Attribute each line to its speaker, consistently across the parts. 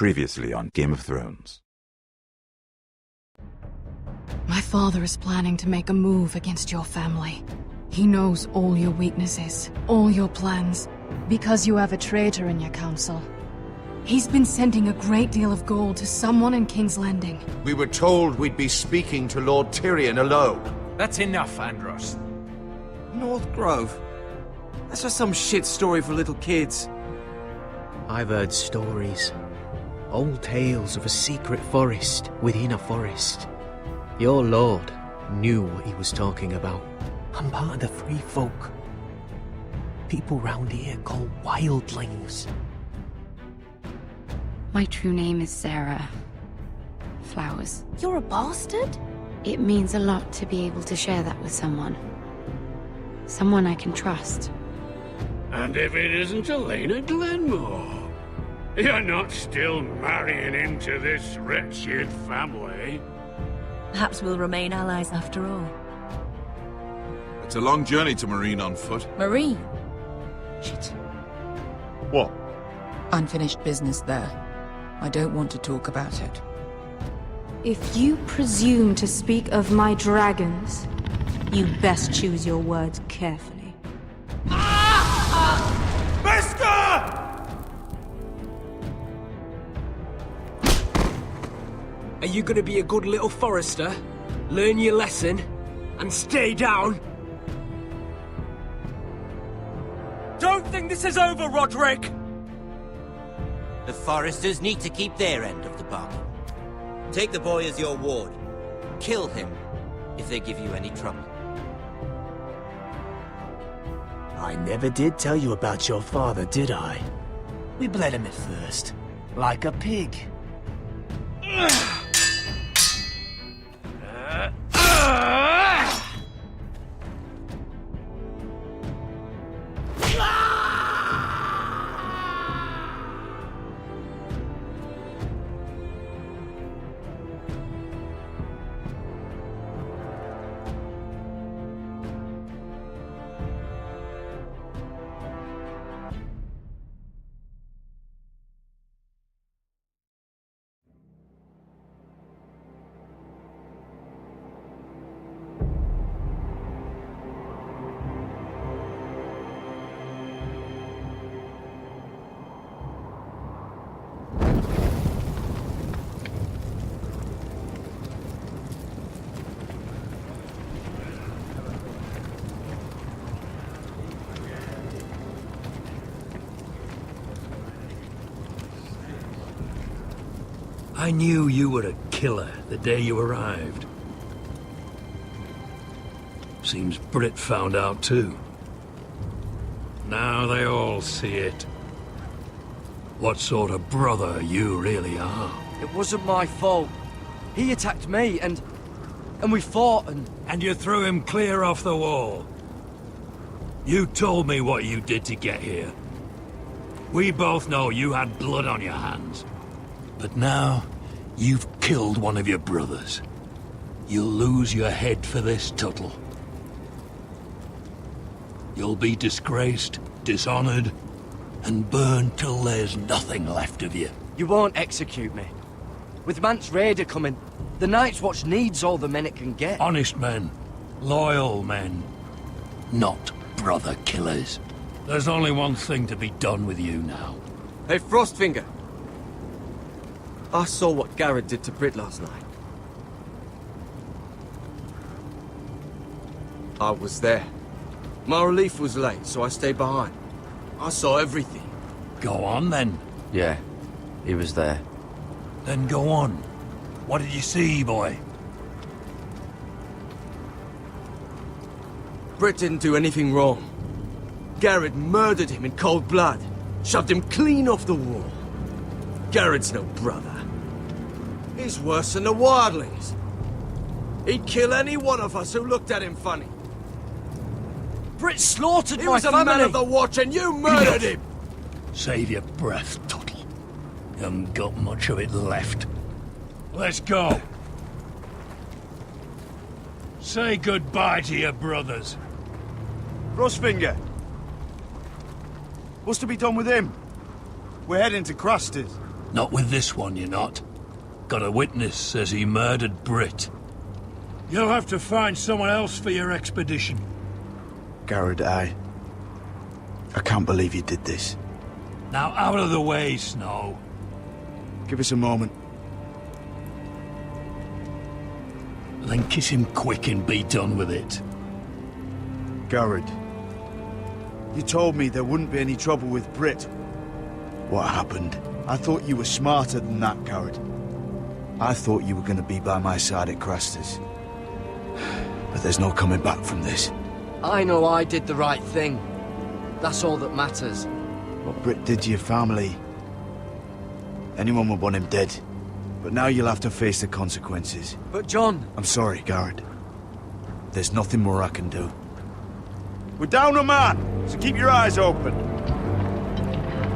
Speaker 1: Previously on Game of Thrones.
Speaker 2: My father is planning to make a move against your family. He knows all your weaknesses, all your plans, because you have a traitor in your council. He's been sending a great deal of gold to someone in King's Landing.
Speaker 3: We were told we'd be speaking to Lord Tyrion alone.
Speaker 4: That's enough, Andros.
Speaker 5: North Grove? That's just some shit story for little kids.
Speaker 6: I've heard stories. Old tales of a secret forest within a forest. Your lord knew what he was talking about. I'm part of the free folk. People round here call wildlings.
Speaker 7: My true name is Sarah Flowers.
Speaker 8: You're a bastard?
Speaker 7: It means a lot to be able to share that with someone. Someone I can trust.
Speaker 9: And if it isn't Elena Glenmore, you're not still marrying into this wretched family.
Speaker 8: Perhaps we'll remain allies after all.
Speaker 10: It's a long journey to Marine on foot.
Speaker 8: Marine? Shit.
Speaker 10: What?
Speaker 11: Unfinished business there. I don't want to talk about it.
Speaker 12: If you presume to speak of my dragons, you best choose your words carefully.
Speaker 5: Are you gonna be a good little forester? Learn your lesson? And stay down? Don't think this is over, Roderick!
Speaker 13: The foresters need to keep their end of the bargain. Take the boy as your ward. Kill him if they give you any trouble.
Speaker 6: I never did tell you about your father, did I? We bled him at first, like a pig.
Speaker 9: I knew you were a killer the day you arrived. Seems Britt found out too. Now they all see it. What sort of brother you really are.
Speaker 5: It wasn't my fault. He attacked me, and we fought, and...
Speaker 9: And you threw him clear off the wall. You told me what you did to get here. We both know you had blood on your hands. But now, you've killed one of your brothers. You'll lose your head for this, Tuttle. You'll be disgraced, dishonored, and burned till there's nothing left of you.
Speaker 5: You won't execute me. With Mance Raider coming, the Night's Watch needs all the men it can get.
Speaker 9: Honest men. Loyal men. Not brother killers. There's only one thing to be done with you now.
Speaker 5: Hey, Frostfinger. I saw what Garrett did to Britt last night. I was there. My relief was late, so I stayed behind. I saw everything.
Speaker 9: Go on, then.
Speaker 5: Yeah, he was there.
Speaker 9: Then go on. What did you see, boy?
Speaker 5: Britt didn't do anything wrong. Garrett murdered him in cold blood. Shoved him clean off the wall. Garrett's no brother. He's worse than the wildlings. He'd kill any one of us who looked at him funny. Britt slaughtered my family! He was a man of the Watch and you murdered him!
Speaker 9: Save your breath, Tuttle. You haven't got much of it left. Let's go. Say goodbye to your brothers.
Speaker 10: Frostfinger. What's to be done with him? We're heading to Cruster's.
Speaker 9: Not with this one, you're not. Got a witness says he murdered Brit. You'll have to find someone else for your expedition.
Speaker 14: Garrett, I can't believe you did this.
Speaker 9: Now out of the way, Snow.
Speaker 14: Give us a moment.
Speaker 9: Then kiss him quick and be done with it.
Speaker 14: Garrett, you told me there wouldn't be any trouble with Brit. What happened? I thought you were smarter than that, Garrett. I thought you were going to be by my side at Craster's. But there's no coming back from this.
Speaker 6: I know I did the right thing. That's all that matters.
Speaker 14: What Brit did to your family, anyone would want him dead. But now you'll have to face the consequences.
Speaker 6: But John...
Speaker 14: I'm sorry, Garrett. There's nothing more I can do. We're down a man, so keep your eyes open.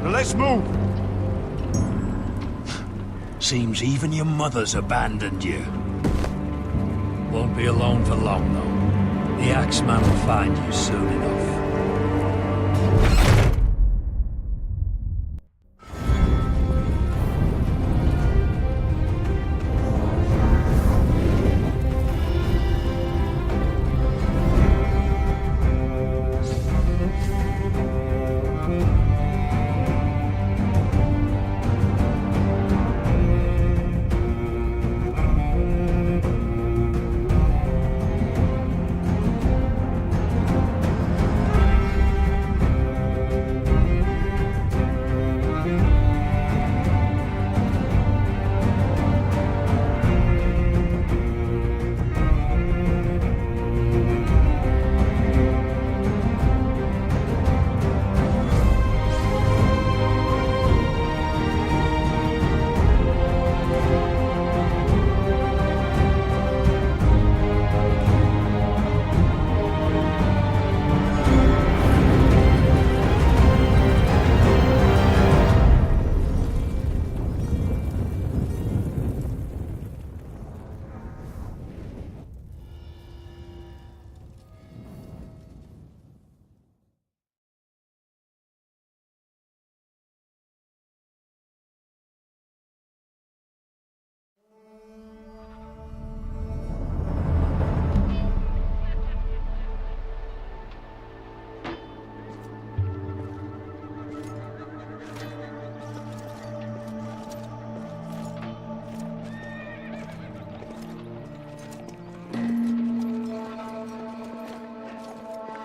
Speaker 14: Now let's move.
Speaker 9: Seems even your mother's abandoned you. Won't be alone for long, though. The Axeman will find you soon enough.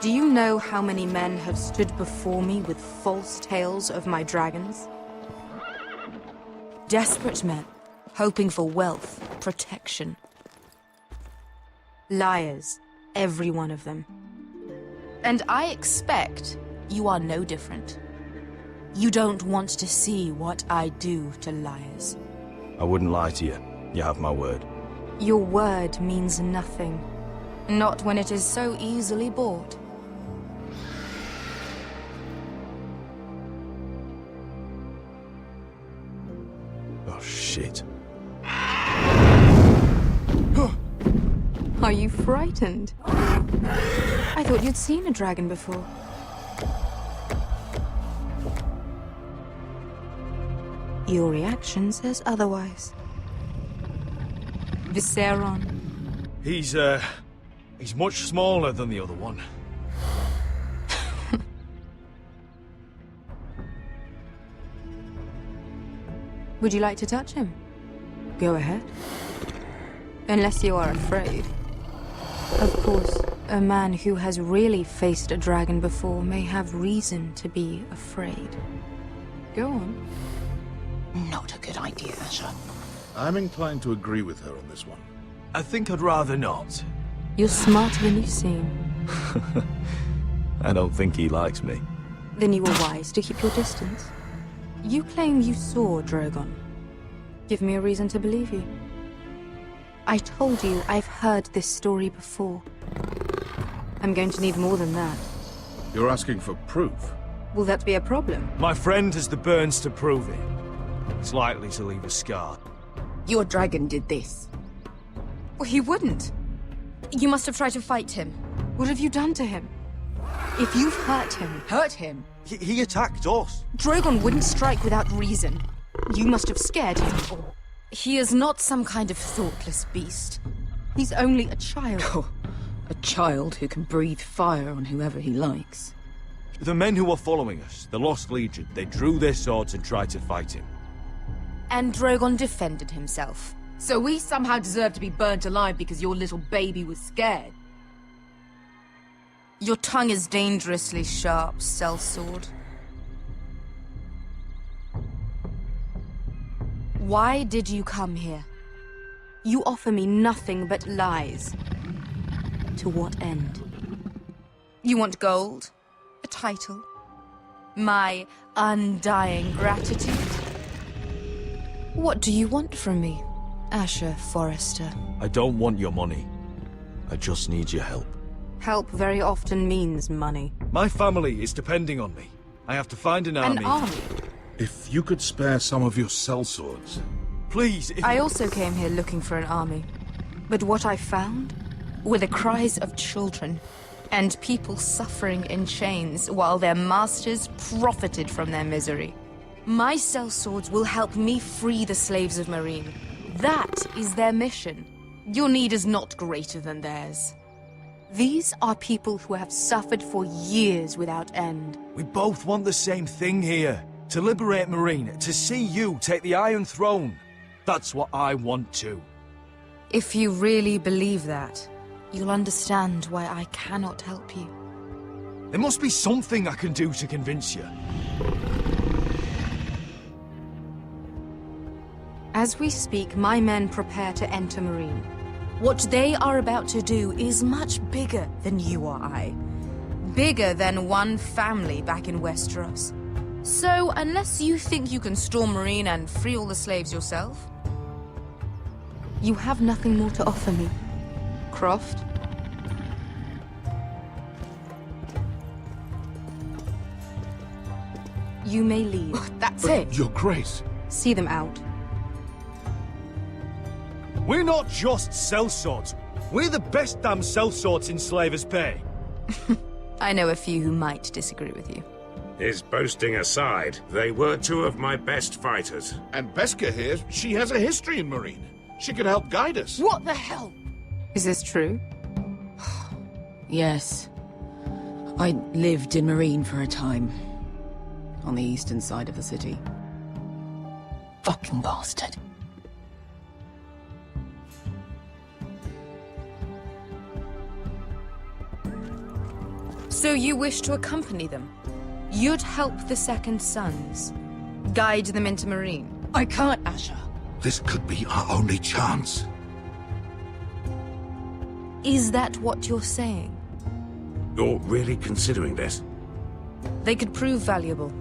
Speaker 12: Do you know how many men have stood before me with false tales of my dragons? Desperate men, hoping for wealth, protection. Liars, every one of them. And I expect you are no different. You don't want to see what I do to liars.
Speaker 1: I wouldn't lie to you. You have my word.
Speaker 12: Your word means nothing. Not when it is so easily bought.
Speaker 1: Oh, shit.
Speaker 12: Are you frightened? I thought you'd seen a dragon before. Your reaction says otherwise. Visceron.
Speaker 14: He's much smaller than the other one.
Speaker 12: Would you like to touch him? Go ahead. Unless you are afraid. Of course, a man who has really faced a dragon before may have reason to be afraid. Go on.
Speaker 8: Not a good idea, sir.
Speaker 10: I'm inclined to agree with her on this one.
Speaker 3: I think I'd rather not.
Speaker 12: You're smarter than you seem.
Speaker 1: I don't think he likes me.
Speaker 12: Then you were wise to keep your distance. You claim you saw Drogon. Give me a reason to believe you. I told you I've heard this story before. I'm going to need more than that.
Speaker 10: You're asking for proof?
Speaker 12: Will that be a problem?
Speaker 3: My friend has the burns to prove it. It's likely to leave a scar.
Speaker 8: Your dragon did this.
Speaker 12: Well, he wouldn't. You must have tried to fight him. What have you done to him? If you've hurt him...
Speaker 8: Hurt him?
Speaker 3: He attacked us.
Speaker 12: Drogon wouldn't strike without reason. You must have scared him. He is not some kind of thoughtless beast. He's only a child.
Speaker 11: Oh, a child who can breathe fire on whoever he likes.
Speaker 3: The men who were following us, the Lost Legion, they drew their swords and tried to fight him.
Speaker 12: And Drogon defended himself.
Speaker 8: So we somehow deserve to be burnt alive because your little baby was scared?
Speaker 12: Your tongue is dangerously sharp, sellsword. Why did you come here? You offer me nothing but lies. To what end? You want gold? A title? My undying gratitude? What do you want from me, Asher Forrester?
Speaker 3: I don't want your money. I just need your help.
Speaker 12: Help very often means money.
Speaker 3: My family is depending on me. I have to find an army.
Speaker 12: An army?
Speaker 10: If you could spare some of your sellswords.
Speaker 3: Please,
Speaker 12: I also came here looking for an army. But what I found were the cries of children and people suffering in chains while their masters profited from their misery. My sellswords will help me free the slaves of Meereen. That is their mission. Your need is not greater than theirs. These are people who have suffered for years without end.
Speaker 3: We both want the same thing here. To liberate Meereen, to see you take the Iron Throne. That's what I want too.
Speaker 12: If you really believe that, you'll understand why I cannot help you.
Speaker 3: There must be something I can do to convince you.
Speaker 12: As we speak, my men prepare to enter Meereen. What they are about to do is much bigger than you or I. Bigger than one family back in Westeros. So, unless you think you can storm Meereen and free all the slaves yourself, you have nothing more to offer me, Croft. You may leave.
Speaker 8: That's it.
Speaker 10: Your Grace.
Speaker 12: See them out.
Speaker 3: We're not just sellswords. We're the best damn sellswords in Slaver's Bay.
Speaker 12: I know a few who might disagree with you.
Speaker 15: His boasting aside, they were two of my best fighters.
Speaker 10: And Beskha here, she has a history in Meereen. She could help guide us.
Speaker 8: What the hell?
Speaker 12: Is this true?
Speaker 11: Yes. I lived in Meereen for a time. On the eastern side of the city. Fucking bastard.
Speaker 12: So you wish to accompany them? You'd help the Second Sons? Guide them into Meereen?
Speaker 8: I can't, Asher.
Speaker 10: This could be our only chance.
Speaker 12: Is that what you're saying?
Speaker 15: You're really considering this?
Speaker 12: They could prove valuable.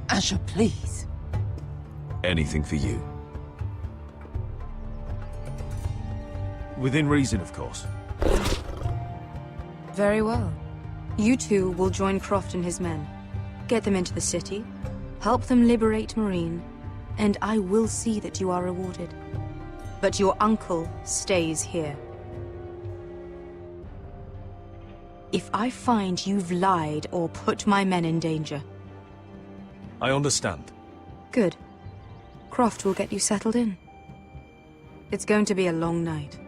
Speaker 8: Asher, please.
Speaker 1: Anything for you.
Speaker 3: Within reason, of course.
Speaker 12: Very well. You two will join Croft and his men. Get them into the city, help them liberate Meereen, and I will see that you are rewarded. But your uncle stays here. If I find you've lied or put my men in danger...
Speaker 3: I understand.
Speaker 12: Good. Croft will get you settled in. It's going to be a long night.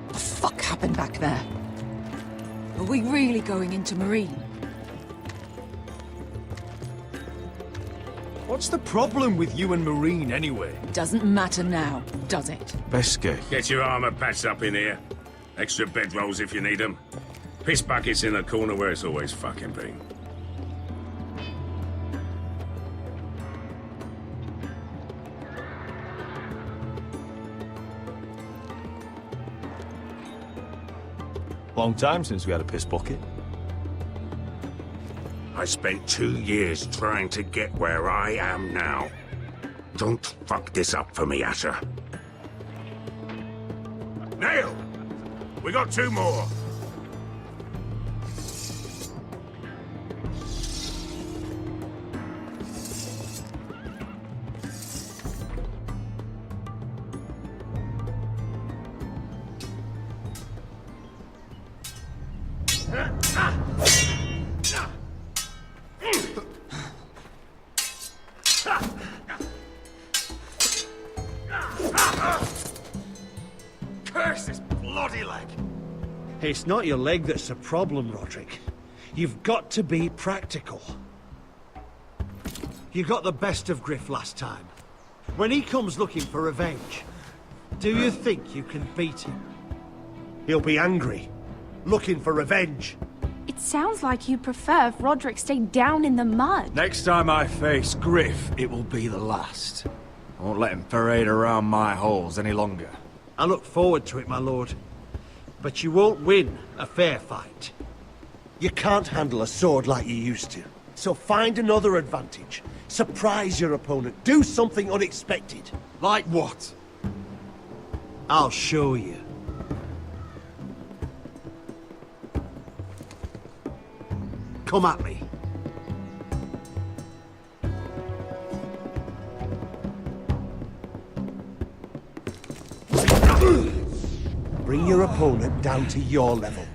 Speaker 8: What the fuck happened back there? Are we really going into Meereen?
Speaker 3: What's the problem with you and Meereen, anyway?
Speaker 8: Doesn't matter now, does it?
Speaker 1: Beskha.
Speaker 15: Get your armor patched up in here. Extra bedrolls if you need them. Piss buckets in the corner where it's always fucking been.
Speaker 3: Long time since we had a piss bucket.
Speaker 15: I spent 2 years trying to get where I am now. Don't fuck this up for me, Asher. Nail! We got 2 more.
Speaker 5: Curse this bloody leg!
Speaker 16: It's not your leg that's a problem, Roderick. You've got to be practical. You got the best of Griff last time. When he comes looking for revenge, do you think you can beat him? He'll be angry, looking for revenge.
Speaker 17: It sounds like you'd prefer if Roderick stayed down in the mud.
Speaker 3: Next time I face Griff, it will be the last. I won't let him parade around my halls any longer.
Speaker 16: I look forward to it, my lord. But you won't win a fair fight. You can't handle a sword like you used to. So find another advantage. Surprise your opponent. Do something unexpected.
Speaker 3: Like what?
Speaker 16: I'll show you. Come at me. Bring your opponent down to your level.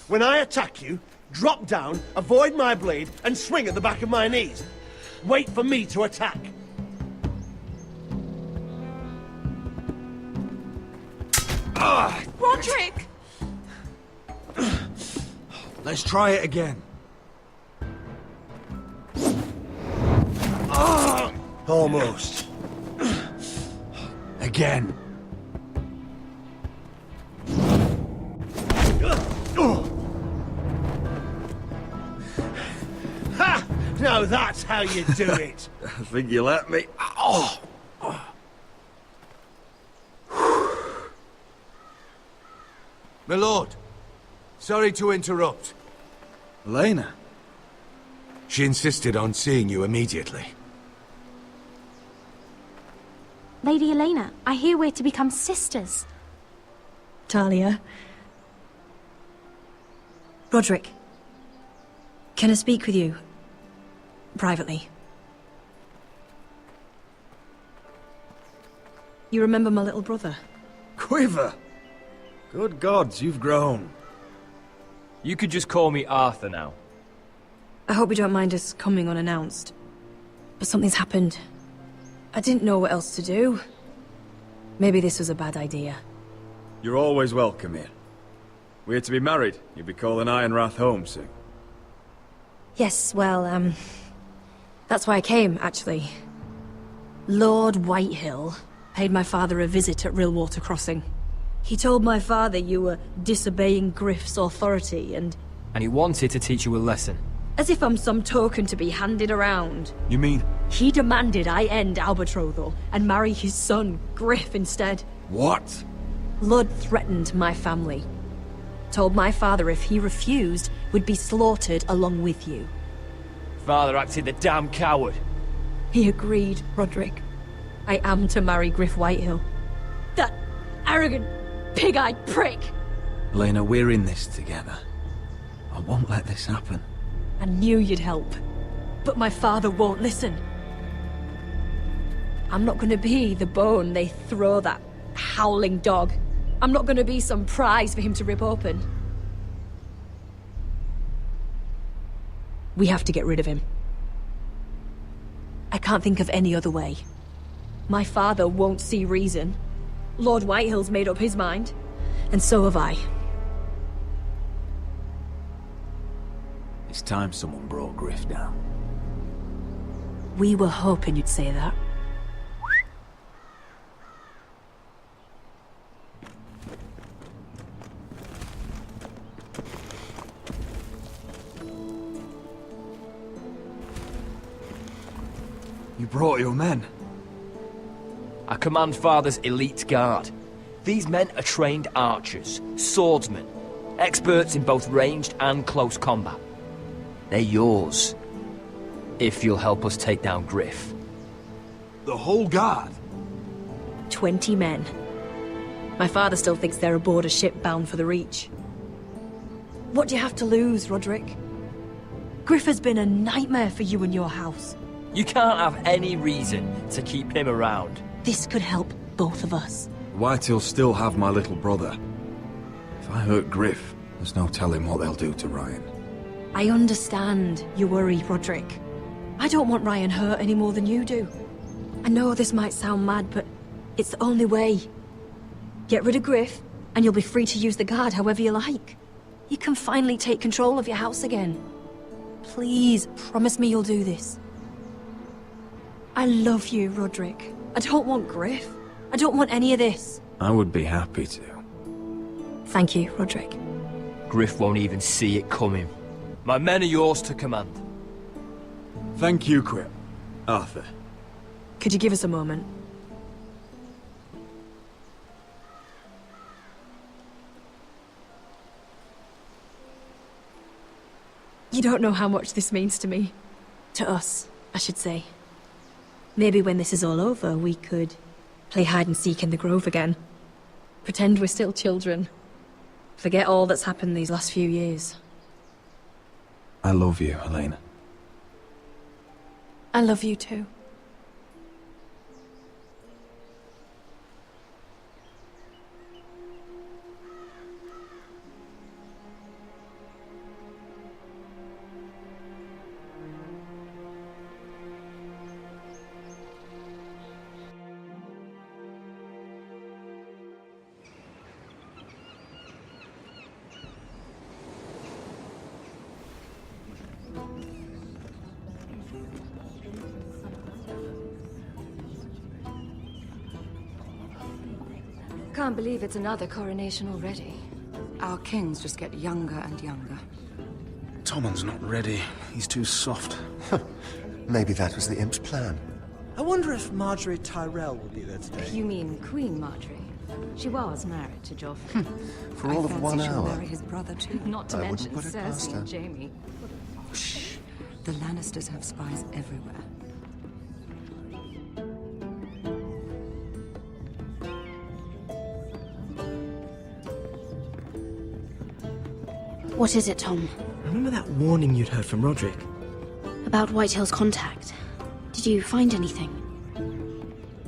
Speaker 16: When I attack you, drop down, avoid my blade, and swing at the back of my knees. Wait for me to attack.
Speaker 17: Roderick!
Speaker 3: Let's try it again.
Speaker 16: Almost.
Speaker 3: Again.
Speaker 16: Ha! Now that's how you do it.
Speaker 3: I think you let me. Oh!
Speaker 5: My lord, sorry to interrupt.
Speaker 3: Elena?
Speaker 5: She insisted on seeing you immediately.
Speaker 17: Lady Elena, I hear we're to become sisters.
Speaker 18: Talia. Roderick. Can I speak with you? Privately. You remember my little brother?
Speaker 3: Quiver! Good gods, you've grown.
Speaker 4: You could just call me Arthur now.
Speaker 18: I hope you don't mind us coming unannounced. But something's happened. I didn't know what else to do. Maybe this was a bad idea.
Speaker 1: You're always welcome here. We're to be married. You'll be calling Ironrath home soon.
Speaker 18: Yes, well, that's why I came, actually. Lord Whitehill paid my father a visit at Rillwater Crossing. He told my father you were disobeying Griff's authority and
Speaker 4: he wanted to teach you a lesson.
Speaker 18: as if I'm some token to be handed around.
Speaker 1: You mean?
Speaker 18: He demanded I end our betrothal and marry his son, Griff, instead.
Speaker 1: What?
Speaker 18: Lud threatened my family. Told my father if he refused, would be slaughtered along with you.
Speaker 4: Father acted the damn coward.
Speaker 18: He agreed, Roderick. I am to marry Griff Whitehill. That arrogant, pig-eyed prick!
Speaker 1: Elena, we're in this together. I won't let this happen.
Speaker 18: I knew you'd help. But my father won't listen. I'm not gonna be the bone they throw that howling dog. I'm not gonna be some prize for him to rip open. We have to get rid of him. I can't think of any other way. My father won't see reason. Lord Whitehill's made up his mind. And so have I.
Speaker 1: It's time someone brought Griff down.
Speaker 18: We were hoping you'd say that.
Speaker 3: You brought your men.
Speaker 4: I command Father's elite guard. These men are trained archers, swordsmen, experts in both ranged and close combat. They're yours, if you'll help us take down Griff.
Speaker 3: The whole guard?
Speaker 18: 20 men. My father still thinks they're aboard a ship bound for the Reach. What do you have to lose, Roderick? Griff has been a nightmare for you and your house.
Speaker 4: You can't have any reason to keep him around.
Speaker 18: This could help both of us.
Speaker 1: Whitehill'll still have my little brother. If I hurt Griff, there's no telling what they'll do to Ryan.
Speaker 18: I understand you worry, Roderick. I don't want Ryan hurt any more than you do. I know this might sound mad, but it's the only way. Get rid of Griff, and you'll be free to use the guard however you like. You can finally take control of your house again. Please, promise me you'll do this. I love you, Roderick. I don't want Griff. I don't want any of this.
Speaker 1: I would be happy to.
Speaker 18: Thank you, Roderick.
Speaker 4: Griff won't even see it coming. My men are yours to command.
Speaker 1: Thank you, Quip. Arthur.
Speaker 18: Could you give us a moment? You don't know how much this means to me. To us, I should say. Maybe when this is all over, we could play hide-and-seek in the grove again. Pretend we're still children. Forget all that's happened these last few years.
Speaker 1: I love you, Helena.
Speaker 12: I love you too.
Speaker 8: Can't believe it's another coronation already. Our kings just get younger and younger.
Speaker 1: Tommen's not ready. He's too soft.
Speaker 19: Maybe that was the imp's plan.
Speaker 16: I wonder if Marjorie Tyrell will be there today.
Speaker 8: You mean Queen Marjorie? She was married to Joffrey.
Speaker 19: For all of 1
Speaker 8: she'll
Speaker 19: hour.
Speaker 8: marry his brother too. Not to
Speaker 19: I wouldn't
Speaker 8: mention
Speaker 19: put it past
Speaker 8: Cersei
Speaker 19: her.
Speaker 8: and Jaime. Shh. The Lannisters have spies everywhere.
Speaker 7: What is it, Tom?
Speaker 6: Remember that warning you'd heard from Roderick?
Speaker 7: About Whitehill's contact. Did you find anything?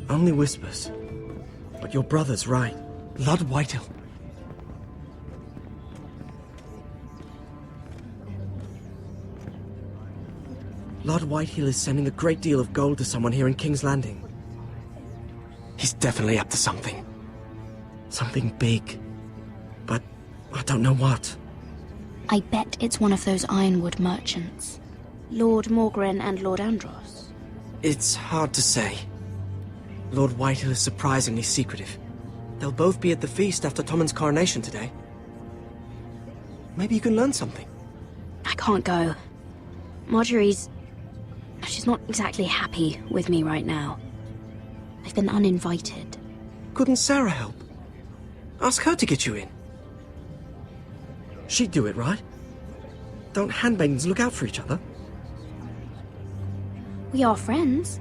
Speaker 6: Only whispers. But your brother's right. Lord Whitehill. Lord Whitehill is sending a great deal of gold to someone here in King's Landing. He's definitely up to something. Something big. But I don't know what.
Speaker 7: I bet it's one of those ironwood merchants. Lord Morgren and Lord Andros.
Speaker 6: It's hard to say. Lord Whitehill is surprisingly secretive. They'll both be at the feast after Tommen's coronation today. Maybe you can learn something.
Speaker 7: I can't go. She's not exactly happy with me right now. I've been uninvited.
Speaker 6: Couldn't Sarah help? Ask her to get you in. She'd do it, right? Don't handmaidens look out for each other?
Speaker 7: We are friends.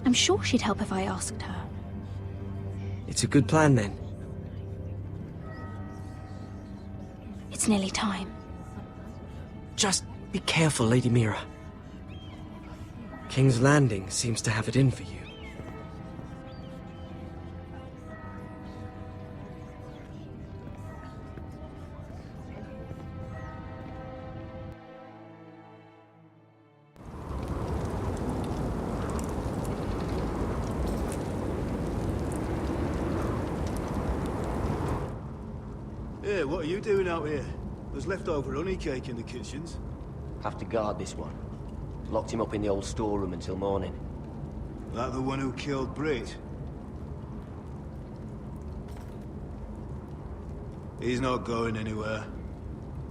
Speaker 7: I'm sure she'd help if I asked her.
Speaker 6: It's a good plan, then.
Speaker 7: It's nearly time.
Speaker 6: Just be careful, Lady Mira. King's Landing seems to have it in for you.
Speaker 14: Hey, what are you doing out here? There's leftover honey cake in the kitchens.
Speaker 20: Have to guard this one. Locked him up in the old storeroom until morning.
Speaker 14: That the one who killed Brit? He's not going anywhere.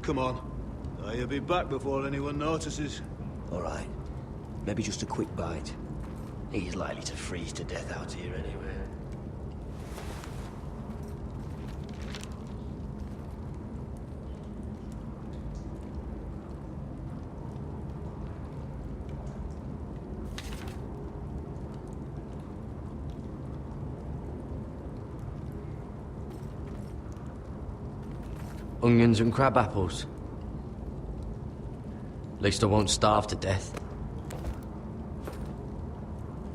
Speaker 14: Come on. He'll be back before anyone notices.
Speaker 20: All right. Maybe just a quick bite. He's likely to freeze to death out here anyway. Onions and crab apples. At least I won't starve to death.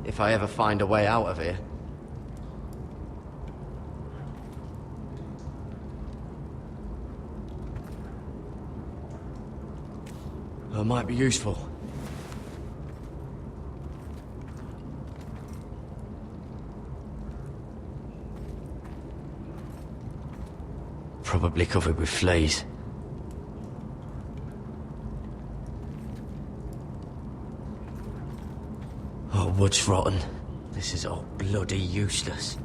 Speaker 20: If I ever find a way out of here. That might be useful. Probably covered with fleas. Oh, wood's rotten. This is all bloody useless.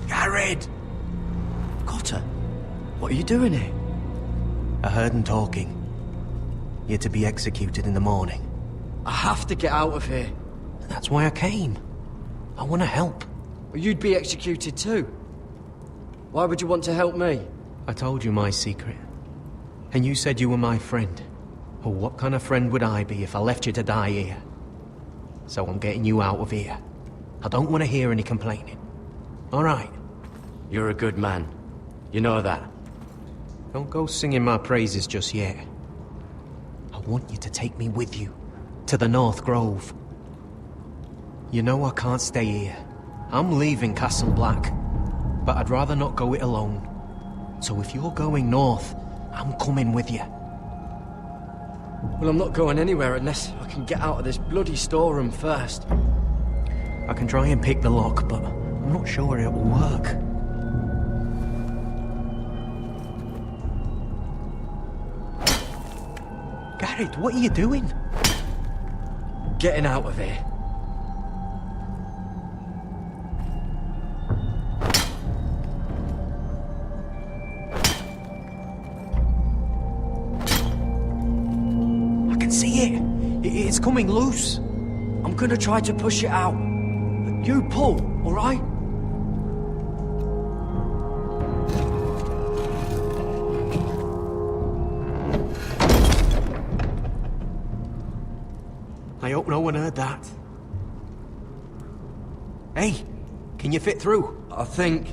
Speaker 6: Garrett!
Speaker 20: Cotter, what are you doing here?
Speaker 6: I heard him talking. You're to be executed in the morning.
Speaker 20: I have to get out of here.
Speaker 6: That's why I came. I want to help.
Speaker 20: You'd be executed too. Why would you want to help me?
Speaker 6: I told you my secret. And you said you were my friend. Well, what kind of friend would I be if I left you to die here? So I'm getting you out of here. I don't want to hear any complaining. All right?
Speaker 20: You're a good man. You know that.
Speaker 6: Don't go singing my praises just yet. I want you to take me with you. To the North Grove. You know I can't stay here. I'm leaving Castle Black. But I'd rather not go it alone. So if you're going north, I'm coming with you.
Speaker 20: Well, I'm not going anywhere unless I can get out of this bloody storeroom first.
Speaker 6: I can try and pick the lock, but I'm not sure it will work. Garrett, what are you doing?
Speaker 20: Getting out of here.
Speaker 6: I can see it. It's coming loose.
Speaker 20: I'm gonna try to push it out. You pull, all right?
Speaker 6: I hope no one heard that. Hey, can you fit through?
Speaker 20: I think...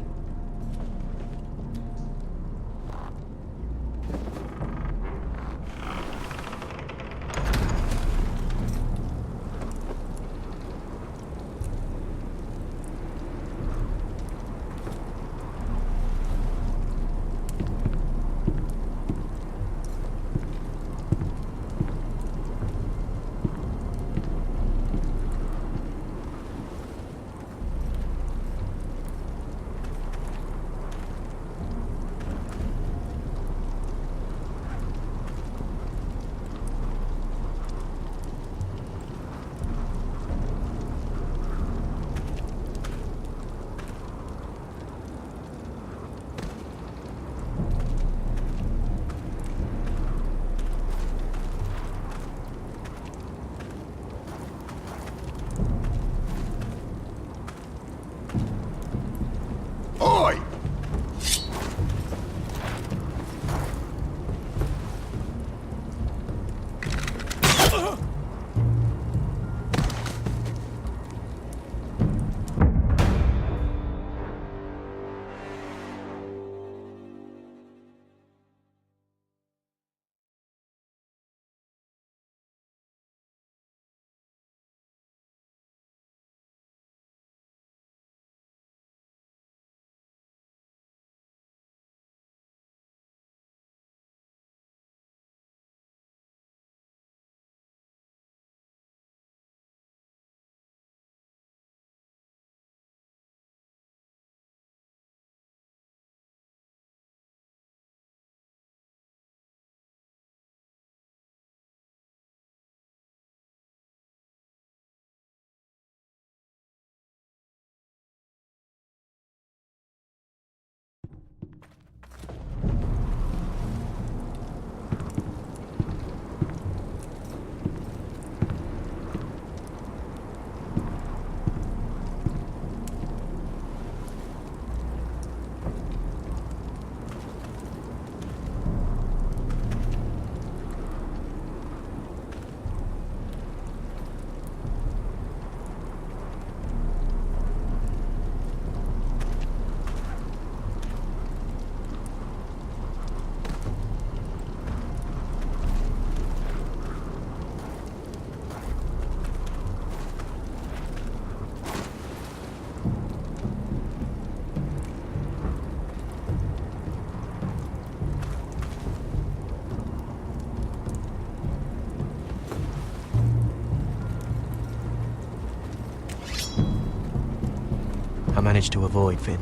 Speaker 6: managed to avoid Finn.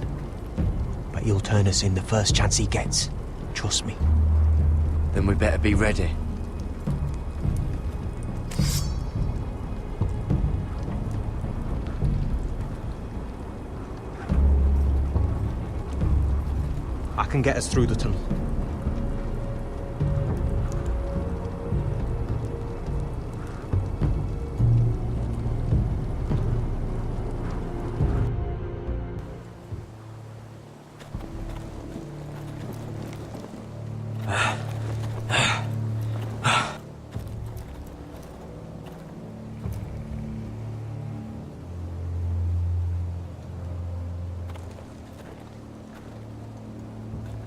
Speaker 6: But he'll turn us in the first chance he gets. Trust me.
Speaker 20: Then we better be ready.
Speaker 6: I can get us through the tunnel.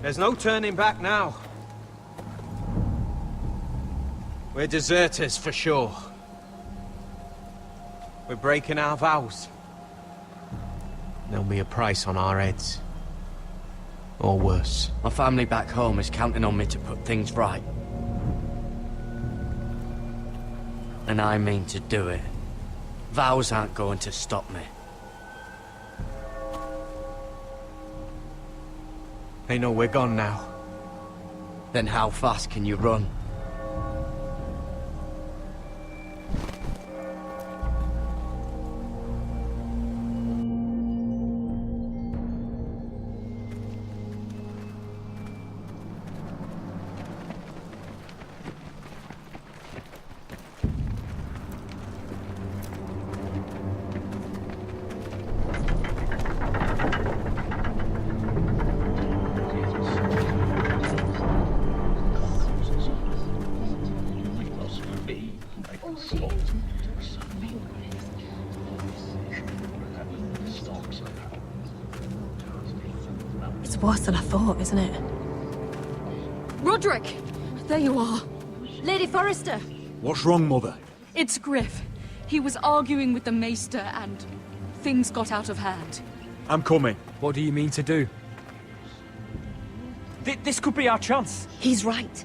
Speaker 5: There's no turning back now. We're deserters for sure. We're breaking our vows.
Speaker 6: There'll be a price on our heads. Or worse.
Speaker 20: My family back home is counting on me to put things right. And I mean to do it. Vows aren't going to stop me.
Speaker 5: They know we're gone now.
Speaker 20: Then how fast can you run?
Speaker 18: It's worse than I thought, isn't it?
Speaker 12: Roderick! There you are. Lady Forrester!
Speaker 3: What's wrong, Mother?
Speaker 12: It's Griff. He was arguing with the Maester and things got out of hand.
Speaker 3: I'm coming.
Speaker 4: What do you mean to do? This could be our chance.
Speaker 12: He's right.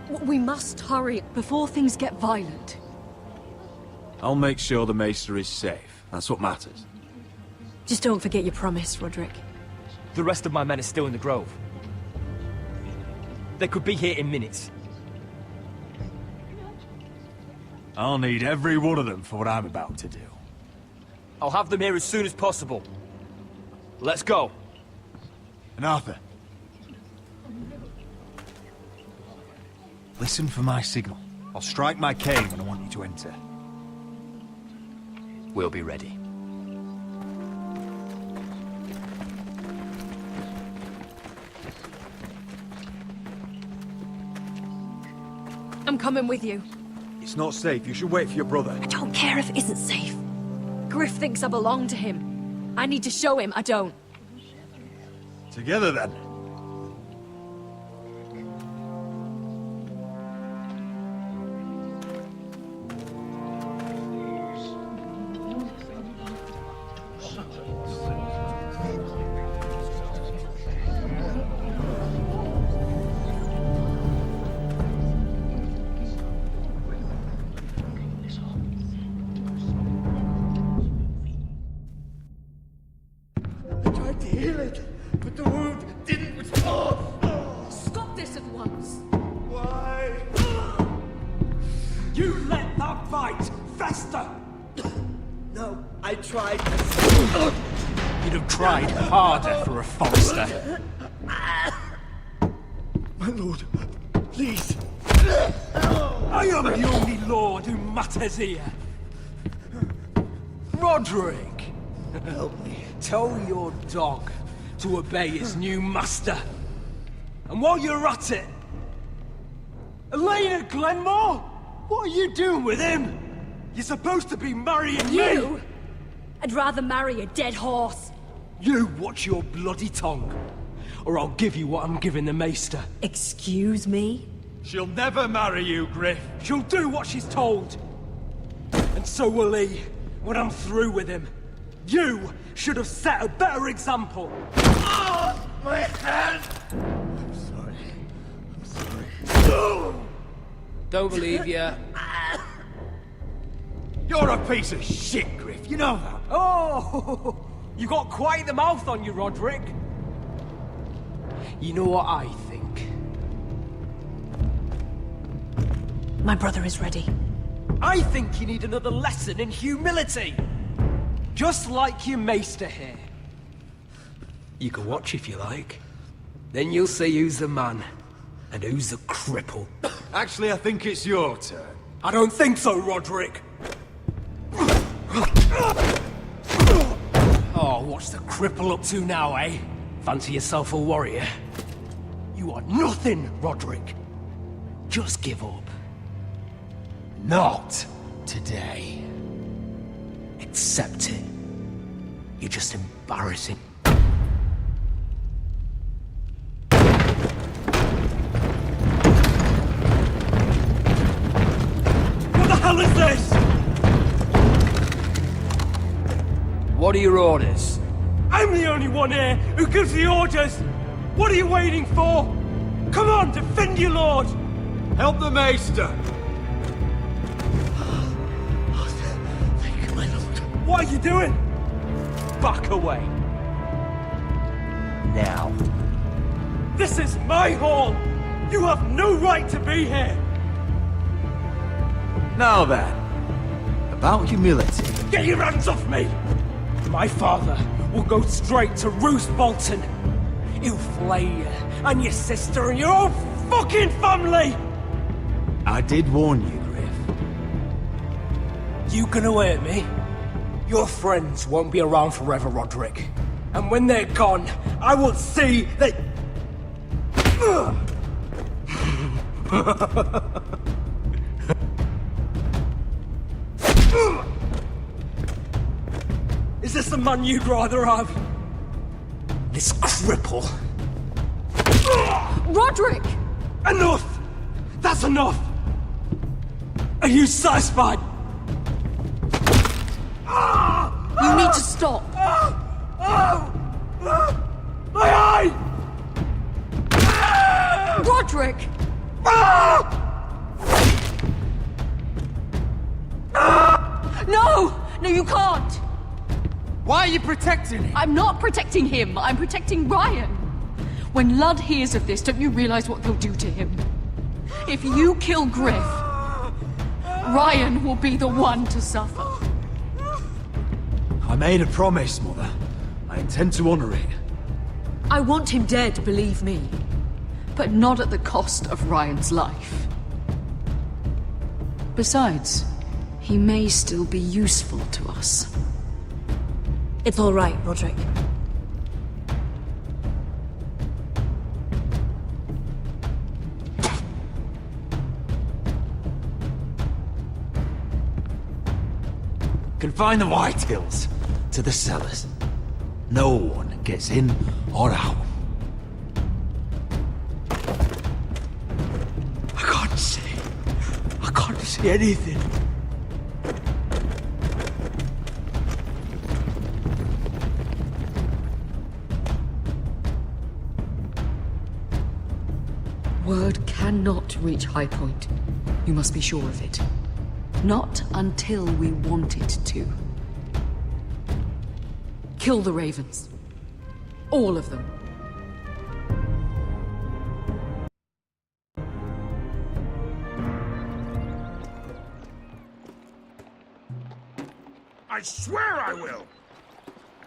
Speaker 12: We must hurry before things get violent.
Speaker 1: I'll make sure the Maester is safe. That's what matters.
Speaker 18: Just don't forget your promise, Roderick.
Speaker 4: The rest of my men are still in the grove. They could be here in minutes.
Speaker 3: I'll need every one of them for what I'm about to do.
Speaker 4: I'll have them here as soon as possible. Let's go.
Speaker 3: And Arthur, listen for my signal. I'll strike my cane when I want you to enter.
Speaker 4: We'll be ready.
Speaker 18: I'm coming with you.
Speaker 3: It's not safe. You should wait for your brother.
Speaker 18: I don't care if it isn't safe. Griff thinks I belong to him. I need to show him I don't.
Speaker 3: Together, then.
Speaker 4: You'd have tried harder for a Forrester.
Speaker 3: My lord, please.
Speaker 4: I am the only lord who matters here. Roderick! Help me. Tell your dog to obey his new master. And while you're at it... Elena Glenmore? What are you doing with him? You're supposed to be marrying me!
Speaker 18: I'd rather marry a dead horse.
Speaker 4: You watch your bloody tongue, or I'll give you what I'm giving the Maester.
Speaker 18: Excuse me?
Speaker 4: She'll never marry you, Griff. She'll do what she's told. And so will he, when I'm through with him. You should have set a better example. Oh, my hand!
Speaker 3: I'm sorry. I'm sorry.
Speaker 4: Don't believe you.
Speaker 3: You're a piece of shit, Griff. You know that.
Speaker 4: Oh, You got quite the mouth on you, Roderick. You know what I think?
Speaker 18: My brother is ready.
Speaker 4: I think you need another lesson in humility. Just like your maester here. You can watch if you like. Then you'll see who's the man, and who's the cripple.
Speaker 3: Actually, I think it's your turn.
Speaker 4: I don't think so, Roderick. Oh, what's the cripple up to now, eh? Fancy yourself a warrior? You are nothing, Roderick. Just give up.
Speaker 3: Not today.
Speaker 4: Accept it. You're just embarrassing. What the hell is this? What are your orders? I'm the only one here who gives the orders! What are you waiting for? Come on, defend your lord!
Speaker 3: Help the maester!
Speaker 4: Thank you, my lord. What are you doing? Back away. Now. This is my hall! You have no right to be here!
Speaker 1: Now then, about humility.
Speaker 4: Get your hands off me! My father will go straight to Roose Bolton. He'll flay you, and your sister, and your whole fucking family!
Speaker 1: I did warn you, Griff.
Speaker 4: You gonna hurt me? Your friends won't be around forever, Roderick. And when they're gone, I will see that... Is this the man you'd rather have? This cripple?
Speaker 12: Roderick!
Speaker 4: Enough! That's enough! Are you satisfied?
Speaker 12: You need to stop!
Speaker 4: My eye!
Speaker 12: Roderick! No! No, you can't!
Speaker 4: Why are you protecting him?
Speaker 12: I'm not protecting him. I'm protecting Ryan. When Ludd hears of this, don't you realize what they'll do to him? If you kill Griff, Ryan will be the one to suffer.
Speaker 3: I made a promise, Mother. I intend to honor it.
Speaker 12: I want him dead, believe me. But not at the cost of Ryan's life. Besides, he may still be useful to us.
Speaker 18: It's all right, Roderick.
Speaker 3: Confine the Whitehills to the cellars. No one gets in or out. I can't see anything.
Speaker 12: Word cannot reach High Point. You must be sure of it. Not until we want it to. Kill the ravens. All of them.
Speaker 15: I swear I will!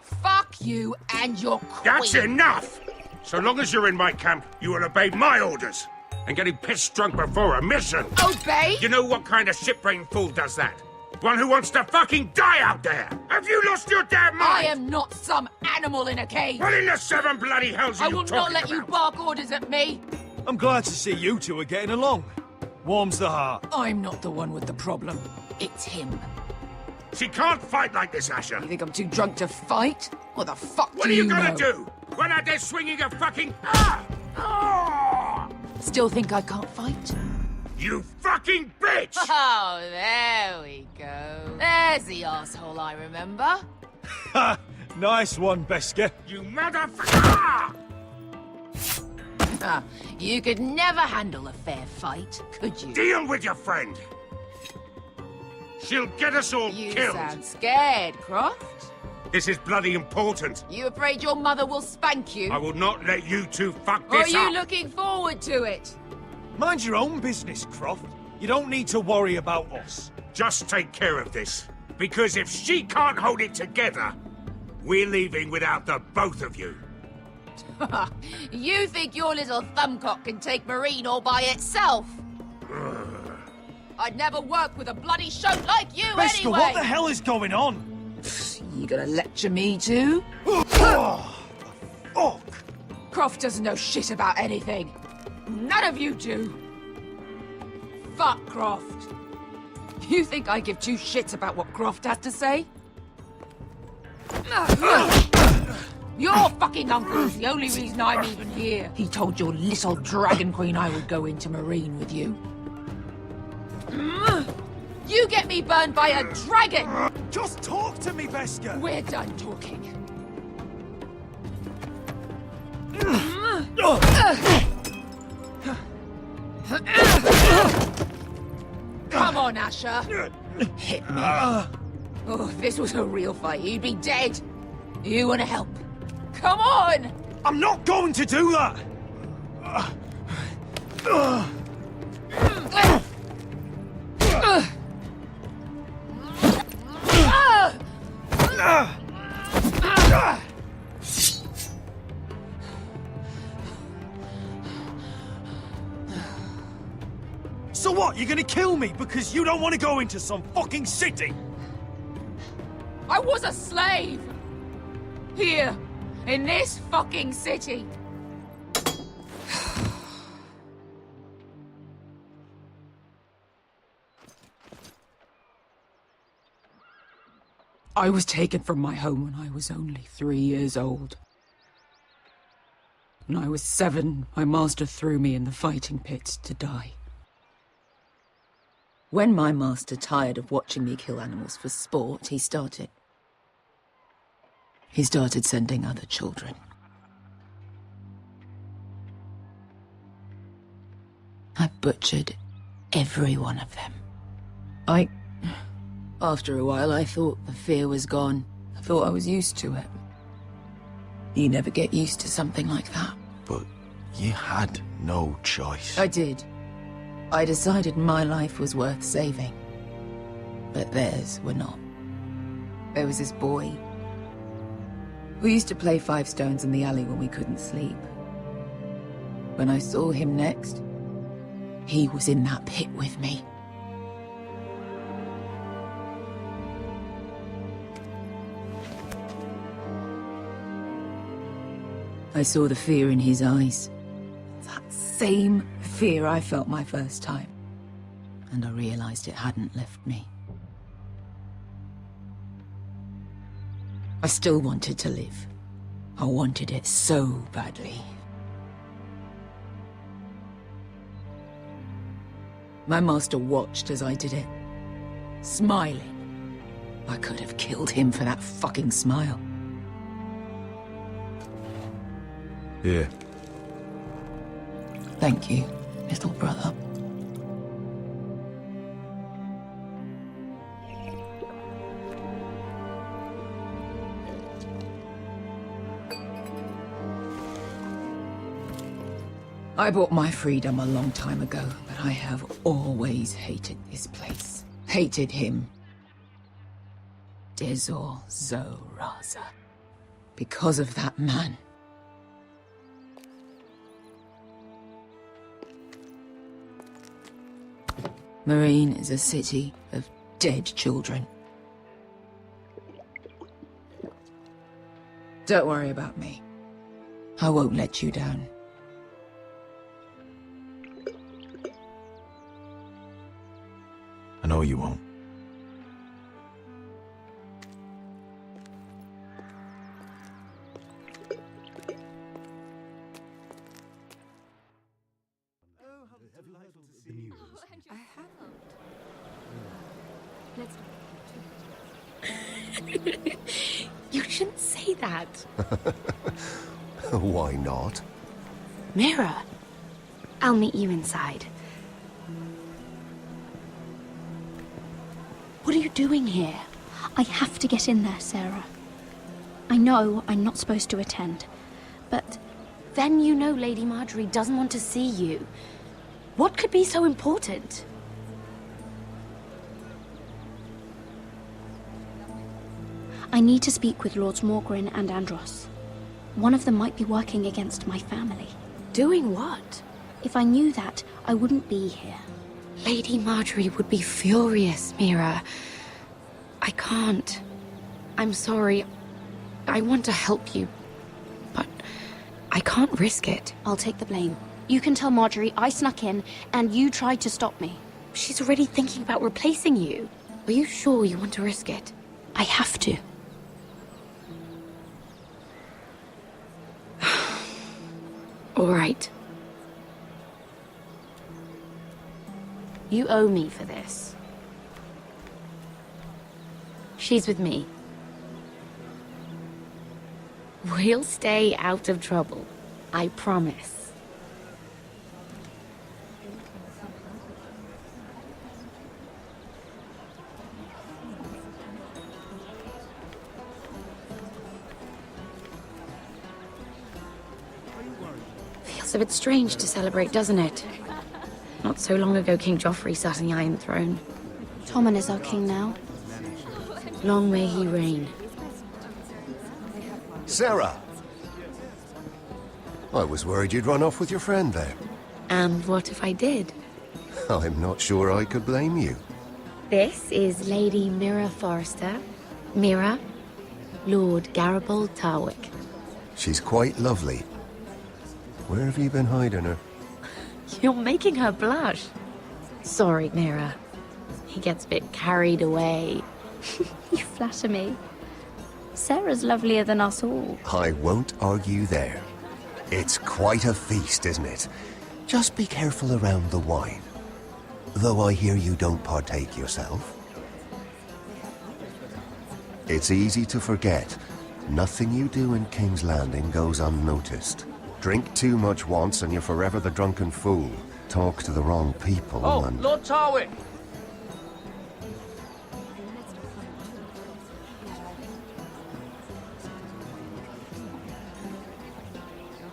Speaker 8: Fuck you and your queen.
Speaker 15: That's enough! So long as you're in my camp, you will obey my orders. And getting pissed drunk before a mission.
Speaker 8: Obey?
Speaker 15: You know what kind of shit-brained fool does that? One who wants to fucking die out there! Have you lost your damn mind?
Speaker 8: I am not some animal in a cage.
Speaker 15: What in the seven bloody hells are
Speaker 8: I
Speaker 15: you
Speaker 8: will
Speaker 15: talking
Speaker 8: not let
Speaker 15: about?
Speaker 8: you bark orders at me.
Speaker 3: I'm glad to see you two are getting along. Warms the heart.
Speaker 8: I'm not the one with the problem. It's him.
Speaker 15: She can't fight like this, Asher.
Speaker 8: You think I'm too drunk to fight? What the fuck
Speaker 15: What
Speaker 8: do
Speaker 15: are you
Speaker 8: you
Speaker 15: gonna
Speaker 8: know?
Speaker 15: do? Run out there swinging a fucking...
Speaker 8: Still think I can't fight?
Speaker 15: You fucking bitch!
Speaker 8: Oh, there we go. There's the asshole I remember.
Speaker 3: Ha! Nice one, Besker.
Speaker 15: You motherfucker!
Speaker 8: You could never handle a fair fight, could you?
Speaker 15: Deal with your friend. She'll get us all
Speaker 8: You
Speaker 15: killed.
Speaker 8: sound scared, Croft.
Speaker 15: This is bloody important.
Speaker 8: You afraid your mother will spank you?
Speaker 15: I will not let you two fuck
Speaker 8: Or are
Speaker 15: this
Speaker 8: you
Speaker 15: up.
Speaker 8: looking forward to it?
Speaker 3: Mind your own business, Croft. You don't need to worry about us.
Speaker 15: Just take care of this. Because if she can't hold it together, we're leaving without the both of you.
Speaker 8: You think your little thumbcock can take Marine all by itself? I'd never work with a bloody shote like you
Speaker 3: Beskha,
Speaker 8: anyway!
Speaker 3: what the hell is going on?
Speaker 8: You gonna lecture me too?
Speaker 3: Oh, fuck!
Speaker 8: Croft doesn't know shit about anything. None of you do. Fuck Croft. You think I give two shits about what Croft has to say? Your fucking uncle is the only reason I'm even here. He told your little dragon queen I would go into Marine with you. You get me burned by a dragon!
Speaker 3: Just talk to me, Beskha!
Speaker 8: We're done talking. Come on, Asher. Hit me. Oh, if this was a real fight, you'd be dead. You want to help? Come on!
Speaker 3: I'm not going to do that! So what, you're gonna kill me because you don't want to go into some fucking city?
Speaker 8: I was a slave! Here, in this fucking city. I was taken from my home when I was only 3 years old. When I was 7, my master threw me in the fighting pits to die. When my master tired of watching me kill animals for sport, he started sending other children. I butchered every one of them. After a while, I thought the fear was gone. I thought I was used to it. You never get used to something like that.
Speaker 14: But you had no choice.
Speaker 8: I did. I decided my life was worth saving. But theirs were not. There was this boy who used to play 5 stones in the alley when we couldn't sleep. When I saw him next, he was in that pit with me. I saw the fear in his eyes. That same fear I felt my first time. And I realized it hadn't left me. I still wanted to live. I wanted it so badly. My master watched as I did it, smiling. I could have killed him for that fucking smile.
Speaker 14: Here.
Speaker 8: Thank you, little brother. I bought my freedom a long time ago, but I have always hated this place. Hated him. Dezor Zoraza. Because of that man. Marine is a city of dead children. Don't worry about me. I won't let you down.
Speaker 14: I know you won't.
Speaker 18: You shouldn't say that.
Speaker 19: Why not?
Speaker 18: Mira, I'll meet you inside. What are you doing here?
Speaker 17: I have to get in there, Sarah.
Speaker 21: I know I'm not supposed to attend, but...
Speaker 7: Then you know Lady Marjorie doesn't want to see you. What could be so important?
Speaker 21: I need to speak with Lords Morgren and Andros. One of them might be working against my family.
Speaker 7: Doing what?
Speaker 21: If I knew that, I wouldn't be here.
Speaker 7: Lady Marjorie would be furious, Mira. I can't. I'm sorry. I want to help you, but I can't risk it.
Speaker 21: I'll take the blame. You can tell Marjorie I snuck in, and you tried to stop me.
Speaker 7: She's already thinking about replacing you. Are you sure you want to risk it?
Speaker 21: I have to.
Speaker 7: All right. You owe me for this. She's with me. We'll stay out of trouble. I promise. Feels a bit strange to celebrate, doesn't it? Not so long ago, King Joffrey sat on the Iron Throne.
Speaker 21: Tommen is our king now.
Speaker 7: Long may he reign.
Speaker 19: Sarah! I was worried you'd run off with your friend there.
Speaker 7: And what if I did?
Speaker 19: I'm not sure I could blame you.
Speaker 7: This is Lady Mira Forrester. Mira, Lord Garibald Tarwick.
Speaker 19: She's quite lovely. Where have you been hiding her?
Speaker 7: You're making her blush. Sorry, Mira. He gets a bit carried away.
Speaker 21: You flatter me. Sarah's lovelier than us all.
Speaker 19: I won't argue there. It's quite a feast, isn't it? Just be careful around the wine. Though I hear you don't partake yourself. It's easy to forget. Nothing you do in King's Landing goes unnoticed. Drink too much once and you're forever the drunken fool. Talk to the wrong people and...
Speaker 4: Lord Tarwick!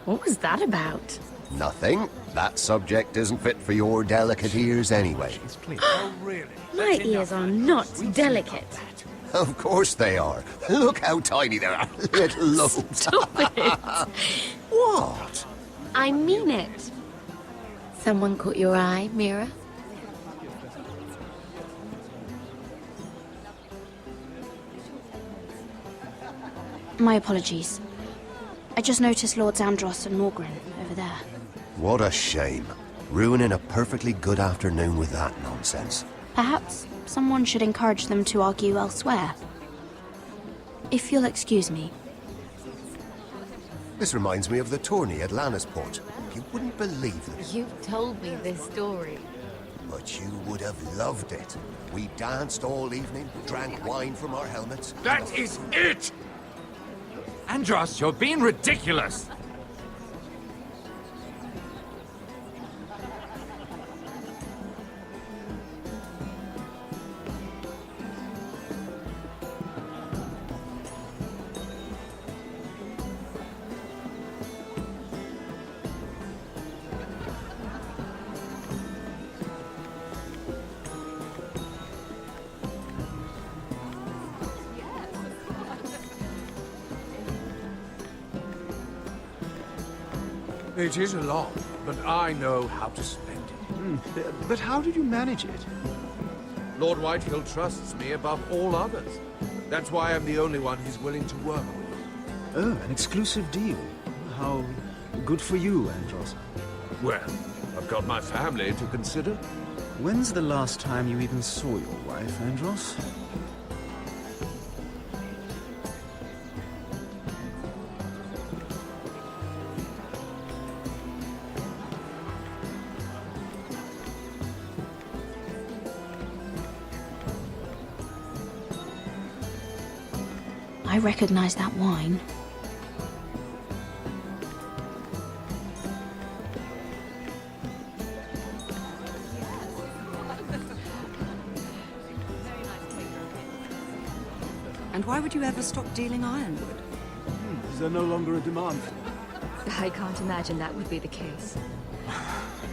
Speaker 7: What was that about?
Speaker 19: Nothing. That subject isn't fit for your delicate ears anyway.
Speaker 7: My ears are not delicate.
Speaker 19: Of course they are. Look how tiny they are. Little lobes.
Speaker 7: Stop it!
Speaker 19: What?
Speaker 7: I mean it. Someone caught your eye, Mira?
Speaker 21: My apologies. I just noticed Lords Andros and Morgren over there.
Speaker 19: What a shame. Ruining a perfectly good afternoon with that nonsense.
Speaker 21: Perhaps someone should encourage them to argue elsewhere. If you'll excuse me.
Speaker 19: This reminds me of the tourney at Lannisport. You wouldn't believe it.
Speaker 7: You've told me this story.
Speaker 19: But you would have loved it. We danced all evening, drank wine from our helmets.
Speaker 10: That is it!
Speaker 22: Andros, you're being ridiculous!
Speaker 3: It is a lot, but I know how to spend it.
Speaker 14: But how did you manage it?
Speaker 3: Lord Whitehill trusts me above all others. That's why I'm the only one he's willing to work with.
Speaker 14: Oh, an exclusive deal. How good for you, Andros.
Speaker 3: Well, I've got my family to consider.
Speaker 14: When's the last time you even saw your wife, Andros?
Speaker 21: I recognize that wine.
Speaker 23: And why would you ever stop dealing ironwood?
Speaker 14: Is there no longer a demand for it?
Speaker 18: I can't imagine that would be the case.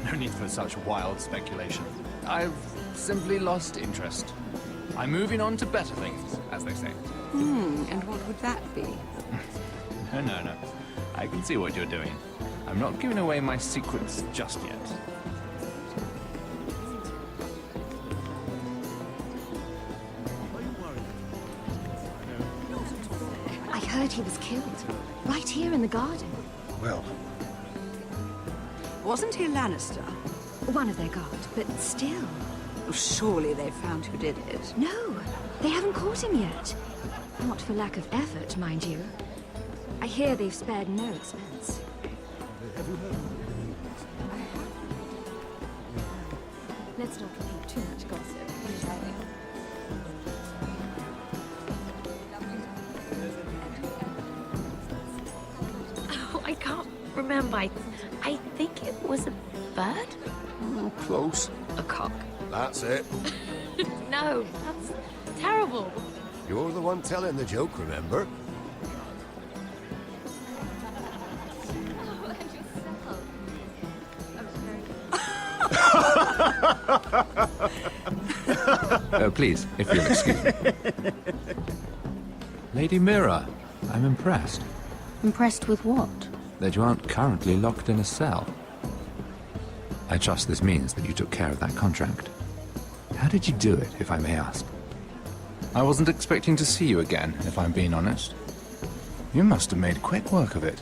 Speaker 2: No need for such wild speculation. I've simply lost interest. I'm moving on to better things, as they say.
Speaker 13: And what would that be?
Speaker 2: No. I can see what you're doing. I'm not giving away my secrets just yet.
Speaker 18: I heard he was killed. Right here in the garden.
Speaker 14: Well...
Speaker 13: Wasn't he a Lannister?
Speaker 18: One of their guard, but still.
Speaker 13: Surely they found who did it.
Speaker 18: No, they haven't caught him yet. Not for lack of effort, mind you. I hear they've spared no expense. Let's not repeat too much gossip.
Speaker 7: Oh, I can't remember. I think it was a bird?
Speaker 19: Oh, close.
Speaker 7: A cock.
Speaker 19: That's it.
Speaker 7: No, that's terrible.
Speaker 19: You're the one telling the joke, remember?
Speaker 22: Oh, please, if you'll excuse me. Lady Mira, I'm impressed.
Speaker 21: Impressed with what?
Speaker 22: That you aren't currently locked in a cell. I trust this means that you took care of that contract. How did you do it, if I may ask? I wasn't expecting to see you again, if I'm being honest. You must have made quick work of it.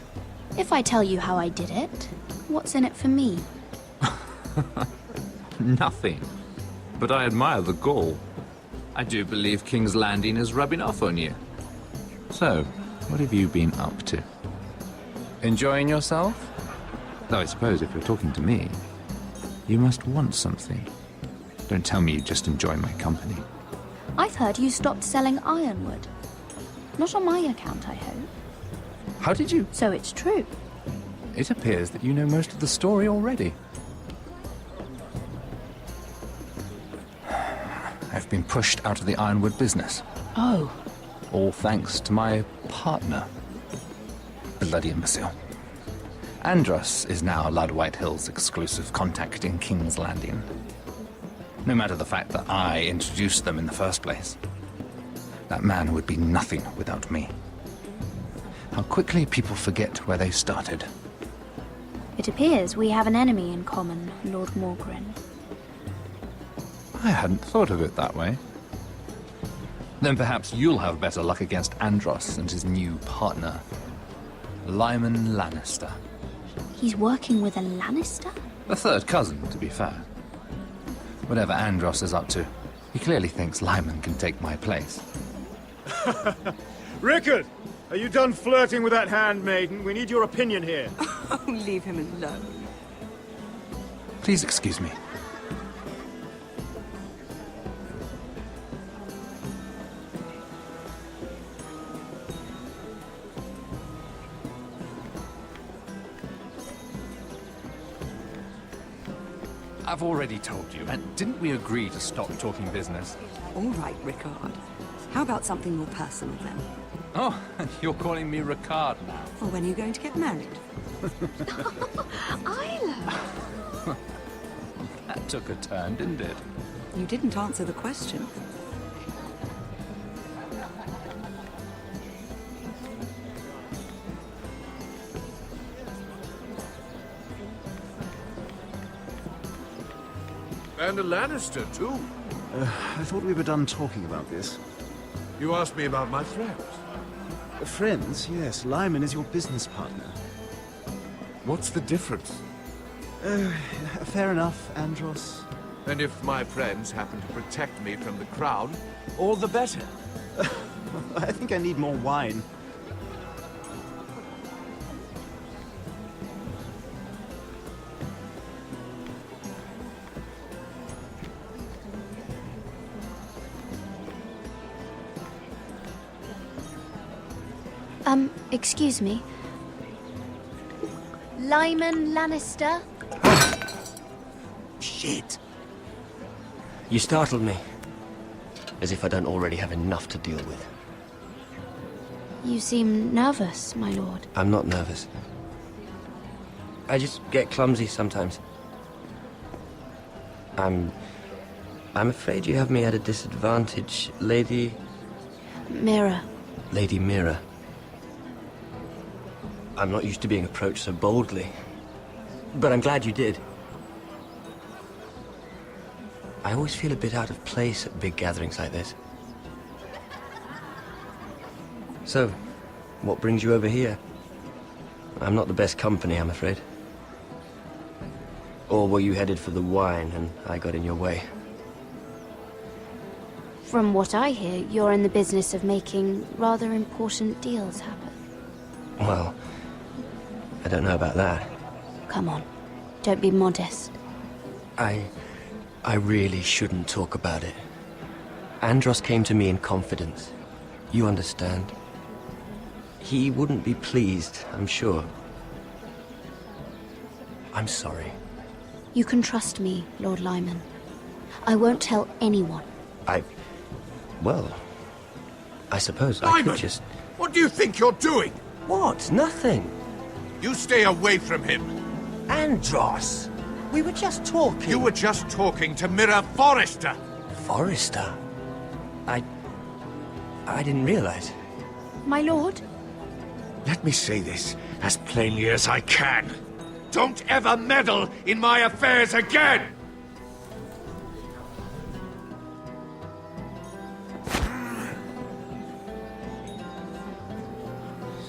Speaker 21: If I tell you how I did it, what's in it for me?
Speaker 22: Nothing. But I admire the gall. I do believe King's Landing is rubbing off on you. So, what have you been up to? Enjoying yourself? Though I suppose if you're talking to me, you must want something. Don't tell me you just enjoy my company.
Speaker 21: I've heard you stopped selling ironwood. Not on my account, I hope.
Speaker 22: How did you?
Speaker 21: So it's true.
Speaker 22: It appears that you know most of the story already. I've been pushed out of the ironwood business.
Speaker 21: Oh.
Speaker 22: All thanks to my partner. Bloody imbecile. Andros is now Lord Whitehill's exclusive contact in King's Landing. No matter the fact that I introduced them in the first place. That man would be nothing without me. How quickly people forget where they started.
Speaker 21: It appears we have an enemy in common, Lord Morgren.
Speaker 22: I hadn't thought of it that way. Then perhaps you'll have better luck against Andros and his new partner, Lyman Lannister.
Speaker 21: He's working with a Lannister?
Speaker 22: A third cousin, to be fair. Whatever Andros is up to, he clearly thinks Lyman can take my place.
Speaker 14: Rickard! Are you done flirting with that handmaiden? We need your opinion here.
Speaker 13: Oh, leave him alone.
Speaker 22: Please excuse me. I've already told you, and didn't we agree to stop talking business?
Speaker 13: All right, Rickard. How about something more personal then?
Speaker 22: Oh, you're calling me Ricard now.
Speaker 13: Or when are you going to get married?
Speaker 21: Isla!
Speaker 22: That took a turn, didn't it?
Speaker 13: You didn't answer the question.
Speaker 10: And a Lannister, too.
Speaker 14: I thought we were done talking about this.
Speaker 10: You asked me about my friends.
Speaker 14: Friends, yes. Lyman is your business partner.
Speaker 10: What's the difference?
Speaker 14: Fair enough, Andros.
Speaker 10: And if my friends happen to protect me from the crown, all the better.
Speaker 14: I think I need more wine.
Speaker 21: Excuse me. Lyman Lannister?
Speaker 20: Shit. You startled me. As if I don't already have enough to deal with.
Speaker 21: You seem nervous, my lord.
Speaker 20: I'm not nervous. I just get clumsy sometimes. I'm afraid you have me at a disadvantage, Lady...
Speaker 21: Mira.
Speaker 20: Lady Mira. I'm not used to being approached so boldly. But I'm glad you did. I always feel a bit out of place at big gatherings like this. So, what brings you over here? I'm not the best company, I'm afraid. Or were you headed for the wine and I got in your way?
Speaker 21: From what I hear, you're in the business of making rather important deals happen.
Speaker 20: Well, I don't know about that.
Speaker 21: Come on, don't be modest.
Speaker 20: I really shouldn't talk about it. Andros came to me in confidence. You understand? He wouldn't be pleased, I'm sure. I'm sorry.
Speaker 21: You can trust me, Lord Lyman. I won't tell anyone.
Speaker 20: Well, I suppose I
Speaker 10: Lyman!
Speaker 20: could just...
Speaker 10: What do you think you're doing?
Speaker 20: What? Nothing.
Speaker 10: You stay away from him.
Speaker 20: Andros! We were just talking.
Speaker 10: You were just talking to Mira Forrester.
Speaker 20: Forrester? I didn't realize.
Speaker 21: My lord?
Speaker 10: Let me say this as plainly as I can. Don't ever meddle in my affairs again!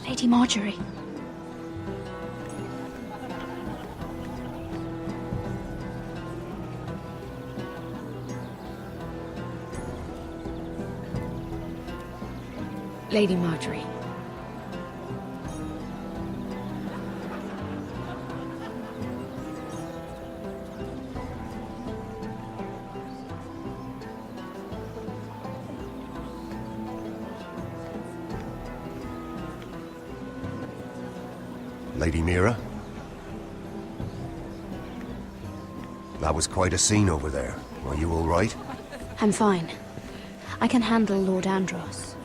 Speaker 21: Lady Marjorie.
Speaker 7: Lady Marjorie.
Speaker 19: Lady Mira? That was quite a scene over there. Are you all right?
Speaker 21: I'm fine. I can handle Lord Andros.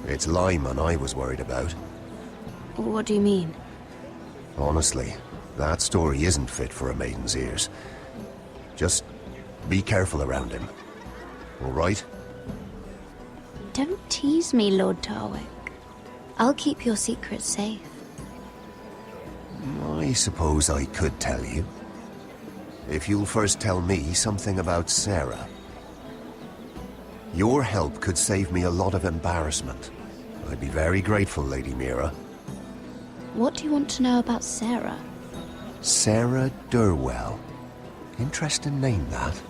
Speaker 19: It's Lyman I was worried about.
Speaker 21: What do you mean?
Speaker 19: Honestly, that story isn't fit for a maiden's ears. Just be careful around him. All right?
Speaker 21: Don't tease me, Lord Tarwick. I'll keep your secret safe.
Speaker 19: I suppose I could tell you. If you'll first tell me something about Sarah. Your help could save me a lot of embarrassment. I'd be very grateful, Lady Mira.
Speaker 21: What do you want to know about Sarah?
Speaker 19: Sarah Durwell. Interesting name, that.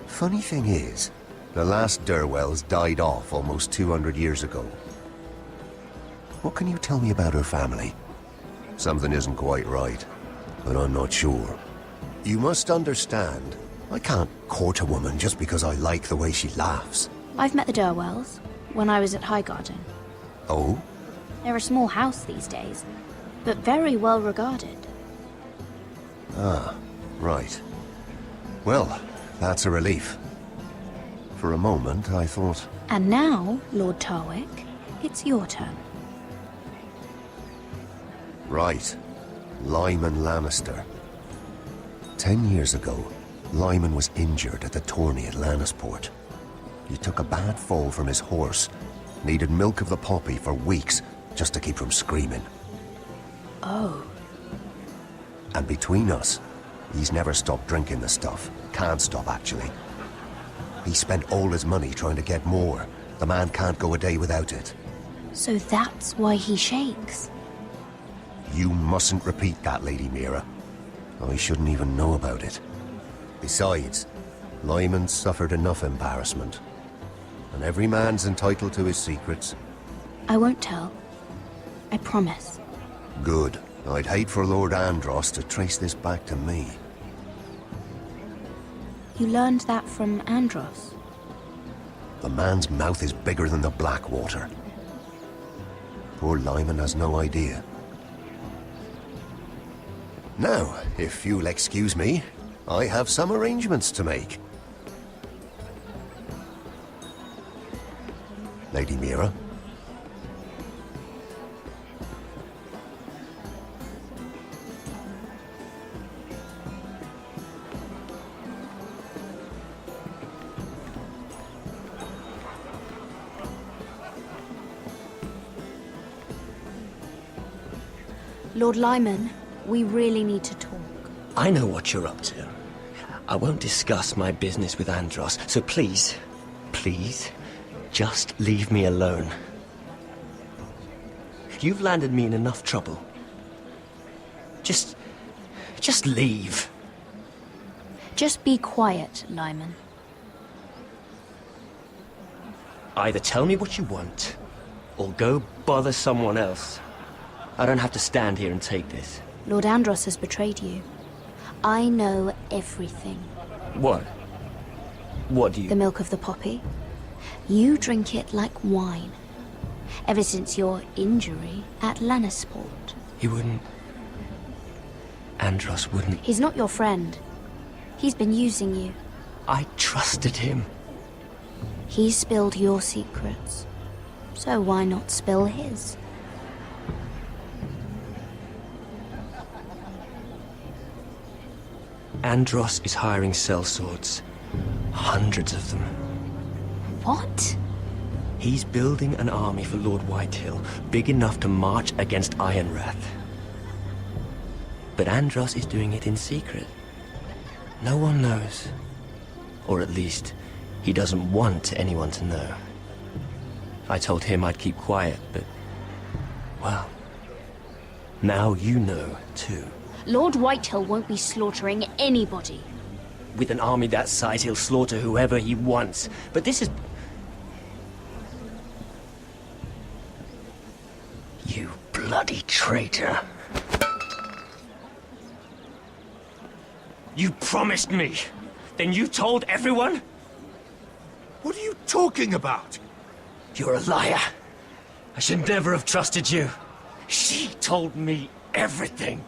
Speaker 19: Funny thing is, the last Durwells died off almost 200 years ago. What can you tell me about her family? Something isn't quite right, but I'm not sure. You must understand, I can't court a woman just because I like the way she laughs.
Speaker 21: I've met the Durwells when I was at Highgarden.
Speaker 19: Oh?
Speaker 21: They're a small house these days, but very well regarded.
Speaker 19: Ah, right. Well, that's a relief. For a moment, I thought...
Speaker 21: And now, Lord Tarwick, it's your turn.
Speaker 19: Right. Lyman Lannister. 10 years ago, Lyman was injured at the tourney at Lannisport. He took a bad fall from his horse. Needed milk of the poppy for weeks just to keep from screaming.
Speaker 21: Oh.
Speaker 19: And between us, he's never stopped drinking the stuff. Can't stop, actually. He spent all his money trying to get more. The man can't go a day without it.
Speaker 21: So that's why he shakes.
Speaker 19: You mustn't repeat that, Lady Mira. I shouldn't even know about it. Besides, Lyman suffered enough embarrassment. And every man's entitled to his secrets.
Speaker 21: I won't tell. I promise.
Speaker 19: Good. I'd hate for Lord Andros to trace this back to me.
Speaker 21: You learned that from Andros?
Speaker 19: The man's mouth is bigger than the Blackwater. Poor Lyman has no idea. Now, if you'll excuse me, I have some arrangements to make. Lady Mira?
Speaker 21: Lord Lyman, we really need to talk.
Speaker 20: I know what you're up to. I won't discuss my business with Andros, so please, please, just leave me alone. You've landed me in enough trouble. Just leave.
Speaker 21: Just be quiet, Lyman.
Speaker 20: Either tell me what you want, or go bother someone else. I don't have to stand here and take this.
Speaker 21: Lord Andros has betrayed you. I know everything.
Speaker 20: What? What do you...
Speaker 21: The milk of the poppy. You drink it like wine. Ever since your injury at Lannisport.
Speaker 20: He wouldn't... Andros wouldn't...
Speaker 21: He's not your friend. He's been using you.
Speaker 20: I trusted him.
Speaker 21: He spilled your secrets. So why not spill his?
Speaker 20: Andros is hiring sellswords. Hundreds of them.
Speaker 21: What?
Speaker 20: He's building an army for Lord Whitehill, big enough to march against Ironrath. But Andros is doing it in secret. No one knows. Or at least, he doesn't want anyone to know. I told him I'd keep quiet, but... well... now you know, too.
Speaker 21: Lord Whitehill won't be slaughtering anybody.
Speaker 20: With an army that size, he'll slaughter whoever he wants. But this is... You bloody traitor. You promised me. Then you told everyone?
Speaker 10: What are you talking about?
Speaker 20: You're a liar. I should never have trusted you. She told me everything.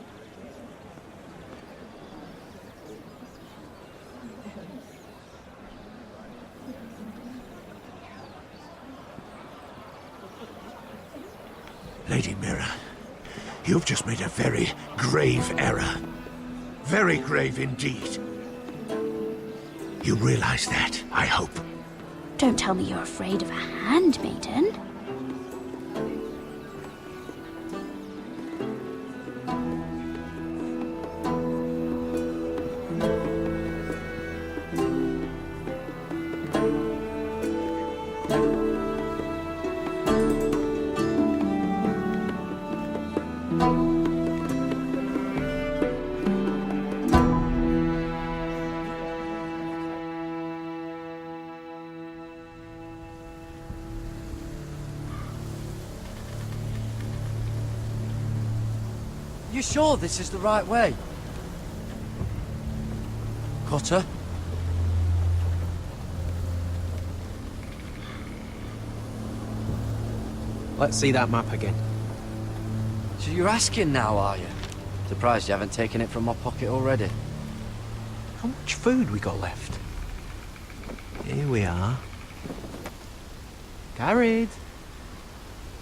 Speaker 10: Lady Mira, you've just made a very grave error. Very grave indeed. You realize that, I hope.
Speaker 21: Don't tell me you're afraid of a handmaiden.
Speaker 9: You sure this is the right way? Cotter?
Speaker 6: Let's see that map again.
Speaker 9: So you're asking now, are you? Surprised you haven't taken it from my pocket already.
Speaker 6: How much food we got left? Here we are. Carried.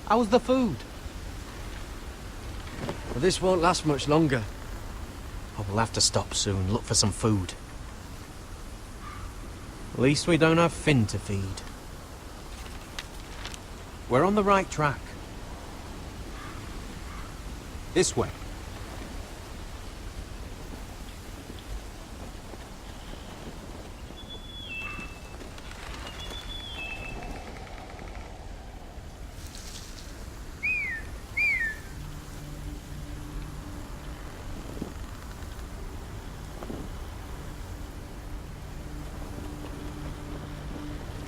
Speaker 6: How's the food?
Speaker 9: Well, this won't last much longer.
Speaker 6: Oh, we'll have to stop soon, look for some food. At least we don't have Finn to feed. We're on the right track. This way.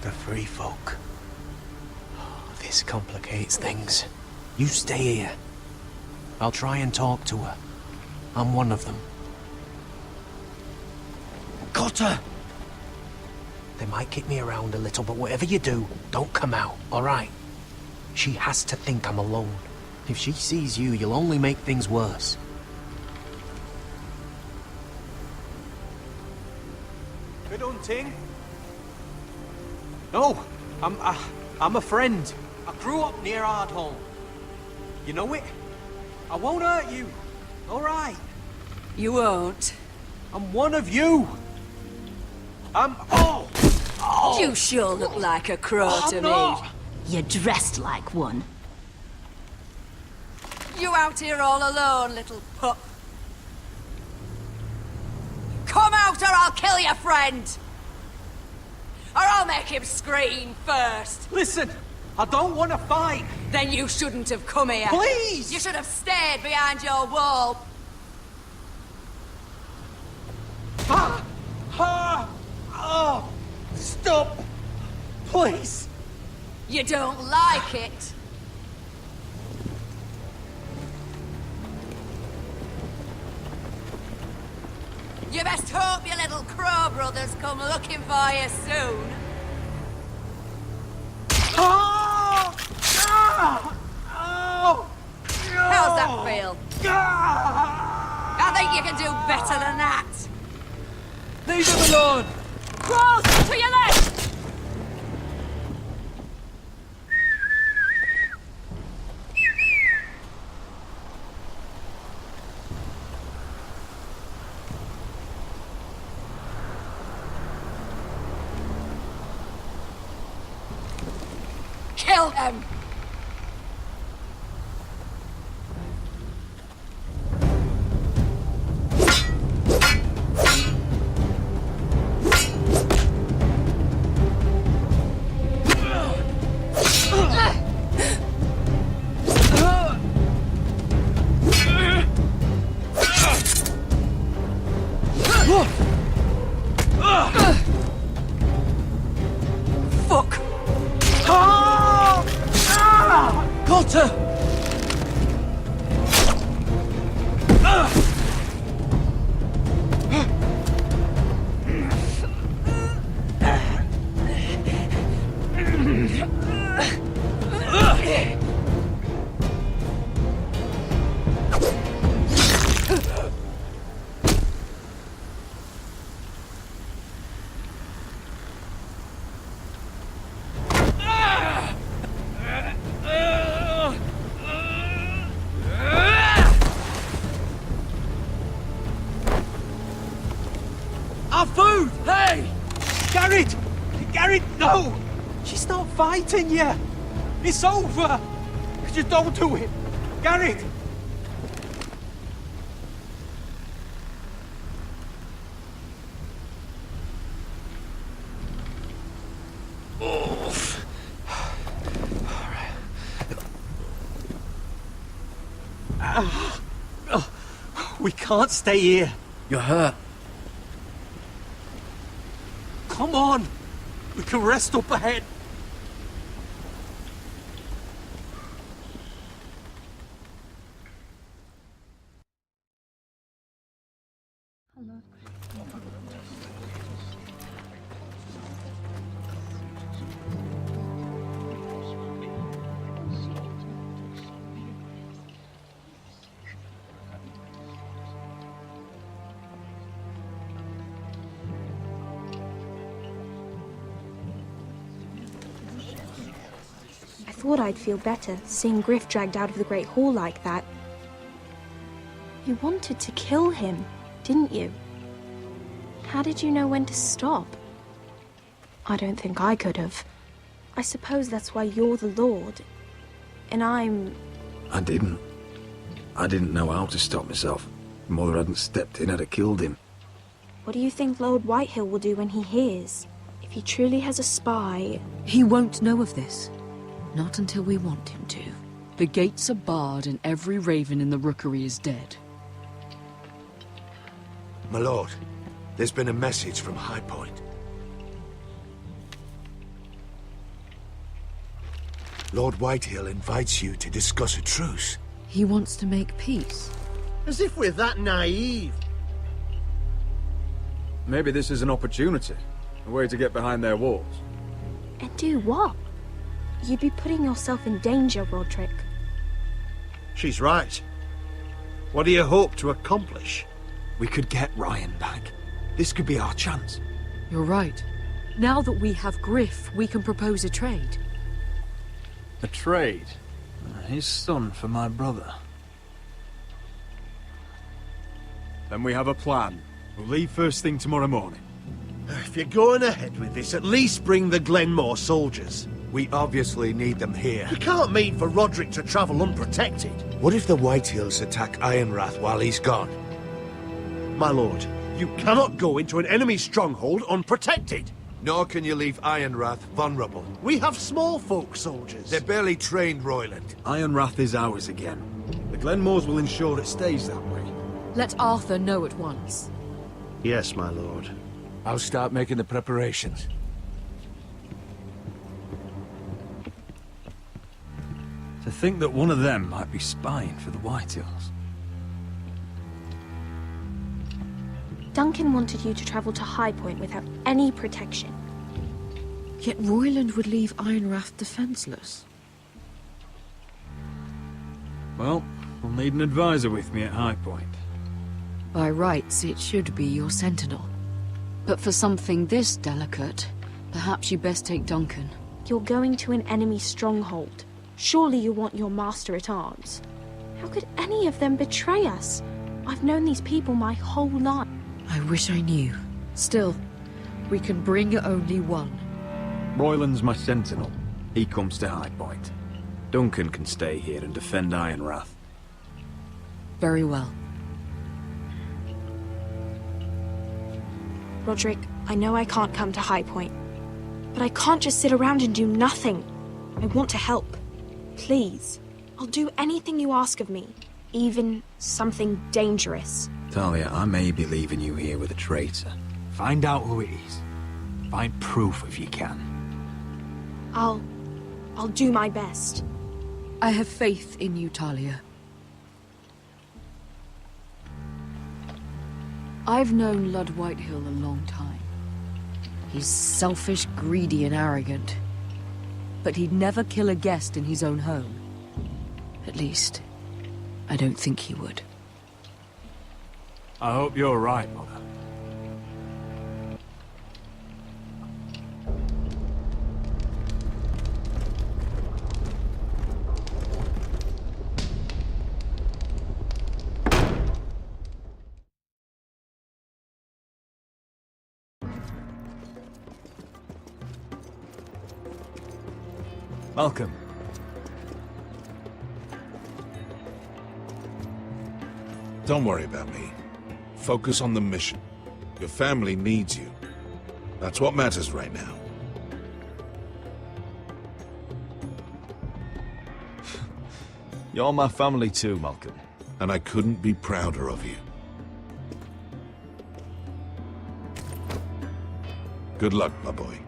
Speaker 6: The free folk. Oh, this complicates things. You stay here. I'll try and talk to her. I'm one of them. Cotter! They might kick me around a little, but whatever you do, don't come out, alright? She has to think I'm alone. If she sees you, you'll only make things worse. Good hunting. No, I'm a friend. I grew up near Ardholm. You know it? I won't hurt you. All right.
Speaker 13: You won't.
Speaker 6: I'm one of you. Oh!
Speaker 13: You sure look like a crow to me.
Speaker 21: You're dressed like one.
Speaker 13: You out here all alone, little pup? Come out or I'll kill your friend! Or I'll make him scream first!
Speaker 5: Listen, I don't want to fight!
Speaker 13: Then you shouldn't have come here!
Speaker 5: Please!
Speaker 13: You should have stayed behind your wall!
Speaker 5: Oh! Stop! Please!
Speaker 13: You don't like it? You best hope your little crow brothers come looking for you soon.
Speaker 5: Oh! Oh!
Speaker 13: How's that feel? I think you can do better than that.
Speaker 5: Leave him alone!
Speaker 13: Crows, to your left! Kill them! Fuck!
Speaker 5: Got her! Our food! Hey! Garrett! Garrett, no! She's not fighting yet! It's over! Just don't do it! Garrett! Oh. We can't stay here.
Speaker 20: You're hurt.
Speaker 5: Come on! We can rest up ahead.
Speaker 11: I thought I'd feel better, seeing Griff dragged out of the Great Hall like that. You wanted to kill him, didn't you? How did you know when to stop? I don't think I could have. I suppose that's why you're the Lord, and I'm...
Speaker 1: I didn't. I didn't know how to stop myself. Mother hadn't stepped in, I'd have killed him.
Speaker 11: What do you think Lord Whitehill will do when he hears? If he truly has a spy...
Speaker 16: He won't know of this. Not until we want him to. The gates are barred and every raven in the rookery is dead.
Speaker 10: My lord, there's been a message from High Point. Lord Whitehill invites you to discuss a truce.
Speaker 16: He wants to make peace.
Speaker 23: As if we're that naive.
Speaker 1: Maybe this is an opportunity. A way to get behind their walls.
Speaker 11: And do what? You'd be putting yourself in danger, Roderick.
Speaker 23: She's right. What do you hope to accomplish?
Speaker 3: We could get Ryan back. This could be our chance.
Speaker 16: You're right. Now that we have Griff, we can propose a trade.
Speaker 3: A trade? His son for my brother. Then we have a plan. We'll leave first thing tomorrow morning.
Speaker 23: If you're going ahead with this, at least bring the Glenmore soldiers.
Speaker 14: We obviously need them here.
Speaker 10: You can't mean for Roderick to travel unprotected. What if the Whitehills attack Ironrath while he's gone?
Speaker 23: My lord, you cannot go into an enemy stronghold unprotected.
Speaker 14: Nor can you leave Ironrath vulnerable.
Speaker 23: We have small folk soldiers.
Speaker 14: They're barely trained, Royland.
Speaker 1: Ironrath is ours again. The Glenmores will ensure it stays that way.
Speaker 16: Let Arthur know at once.
Speaker 23: Yes, my lord.
Speaker 3: I'll start making the preparations.
Speaker 1: To think that one of them might be spying for the Whitehills.
Speaker 11: Duncan wanted you to travel to High Point without any protection.
Speaker 16: Yet Royland would leave Ironrath defenseless.
Speaker 1: Well, I'll need an advisor with me at High Point.
Speaker 16: By rights, it should be your sentinel. But for something this delicate, perhaps you best take Duncan.
Speaker 11: You're going to an enemy stronghold. Surely you want your master-at-arms. How could any of them betray us? I've known these people my whole life.
Speaker 16: I wish I knew. Still, we can bring only one.
Speaker 1: Royland's my sentinel. He comes to High Point. Duncan can stay here and defend Ironrath.
Speaker 16: Very well.
Speaker 11: Roderick, I know I can't come to High Point, but I can't just sit around and do nothing. I want to help. Please. I'll do anything you ask of me, even something dangerous.
Speaker 1: Talia, I may be leaving you here with a traitor.
Speaker 3: Find out who it is. Find proof if you can.
Speaker 11: I'll do my best.
Speaker 16: I have faith in you, Talia. I've known Lud Whitehill a long time. He's selfish, greedy, and arrogant. But he'd never kill a guest in his own home. At least, I don't think he would.
Speaker 3: I hope you're right, Mother.
Speaker 1: Malcolm.
Speaker 10: Don't worry about me. Focus on the mission. Your family needs you. That's what matters right now.
Speaker 3: You're my family too, Malcolm.
Speaker 10: And I couldn't be prouder of you. Good luck, my boy.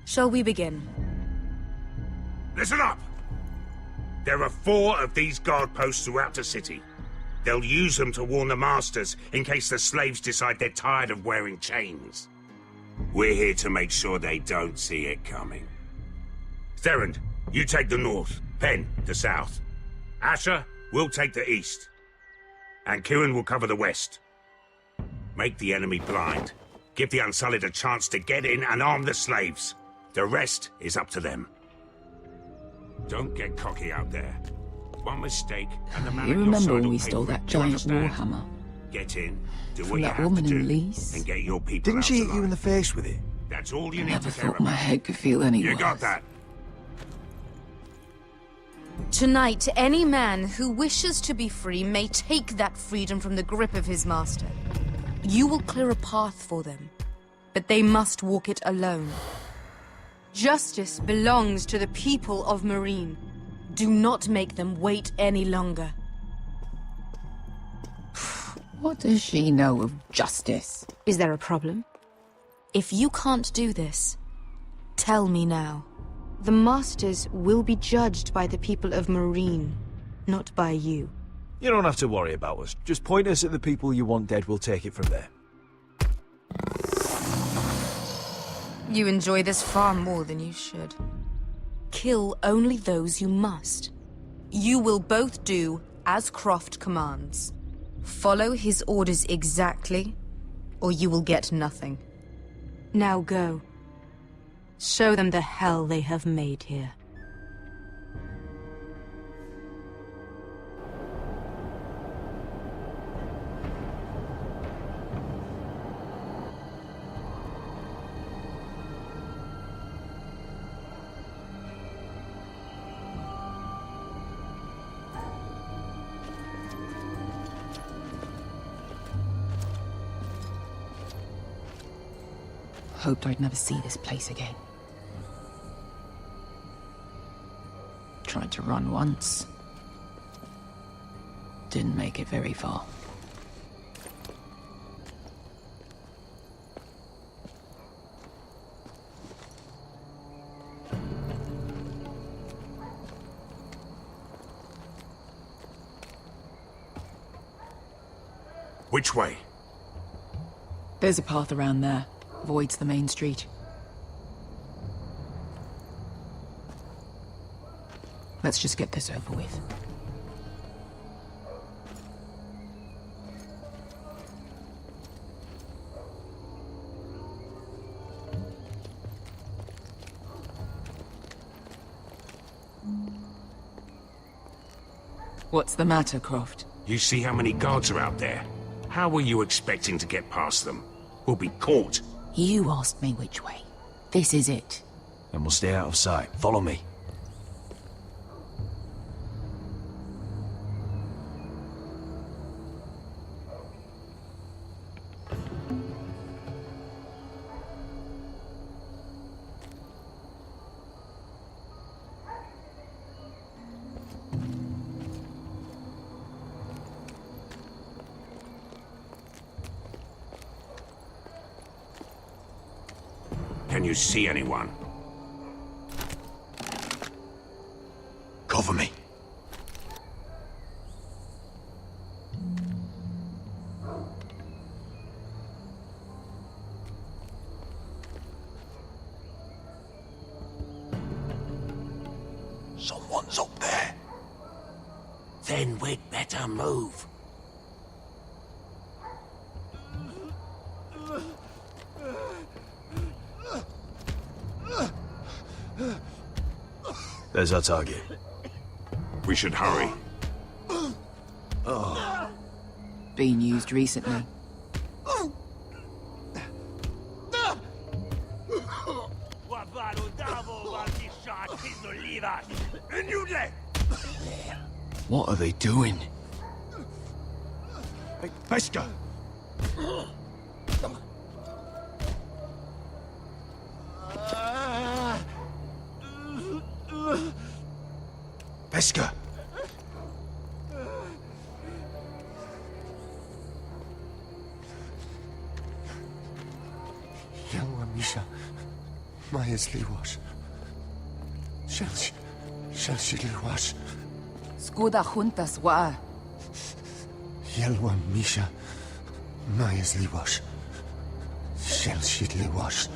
Speaker 8: Shall we begin?
Speaker 12: Listen up! There are 4 of these guard posts throughout the city. They'll use them to warn the masters in case the slaves decide they're tired of wearing chains. We're here to make sure they don't see it coming. Therend, you take the north. Penn, the south. Asher, we'll take the east. And Kieran will cover the west. Make the enemy blind. Give the Unsullied a chance to get in and arm the slaves. The rest is up to them. Don't get cocky out there. One mistake, and the man
Speaker 16: You
Speaker 12: at your
Speaker 16: remember
Speaker 12: side
Speaker 16: when
Speaker 12: will
Speaker 16: we
Speaker 12: pay
Speaker 16: stole
Speaker 12: for
Speaker 16: that
Speaker 12: it.
Speaker 16: giant
Speaker 12: You understand?
Speaker 16: warhammer?
Speaker 12: Get in, do
Speaker 16: From
Speaker 12: what you
Speaker 16: that
Speaker 12: have
Speaker 16: woman
Speaker 12: to
Speaker 16: in
Speaker 12: do,
Speaker 16: Lease?
Speaker 12: and get your people
Speaker 14: Didn't
Speaker 12: out
Speaker 14: she hit
Speaker 12: alive.
Speaker 14: you in the face with it?
Speaker 12: That's all you
Speaker 16: I
Speaker 12: need
Speaker 16: never
Speaker 12: to care
Speaker 16: thought my
Speaker 12: about.
Speaker 16: head could feel any
Speaker 12: You
Speaker 16: worse.
Speaker 12: got that?
Speaker 8: Tonight, any man who wishes to be free may take that freedom from the grip of his master. You will clear a path for them, but they must walk it alone. Justice belongs to the people of Marine. Do not make them wait any longer.
Speaker 16: What does she know of justice?
Speaker 8: Is there a problem? If you can't do this, tell me now. The Masters will be judged by the people of Marine, not by you.
Speaker 3: You don't have to worry about us. Just point us at the people you want dead, we'll take it from there.
Speaker 8: You enjoy this far more than you should. kill only those you must. You will both do as Croft commands. Follow his orders exactly, or you will get nothing.
Speaker 4: Now go. Show them the hell they have made here.
Speaker 16: Hoped I'd never see this place again. Tried to run once. Didn't make it very far.
Speaker 12: Which way?
Speaker 16: There's a path around there. Avoids the main street. Let's just get this over with. What's the matter, Croft?
Speaker 12: You see how many guards are out there? How were you expecting to get past them? We'll be caught.
Speaker 16: You asked me which way. This is it.
Speaker 3: Then we'll stay out of sight. Follow me.
Speaker 12: Can you see anyone?
Speaker 3: Cover me. Someone's up there.
Speaker 10: Then we'd better move.
Speaker 3: There's our target.
Speaker 12: We should hurry.
Speaker 3: Oh.
Speaker 16: Been used recently.
Speaker 3: What are they doing?
Speaker 14: Hey, Pesca! Pesca!
Speaker 19: Yelwa Misha, Maya's Liwash. Shall she Liwash?
Speaker 16: Skuda juntas wa.
Speaker 19: Yelwa Misha, Maya's Liwash. Shall she Liwash?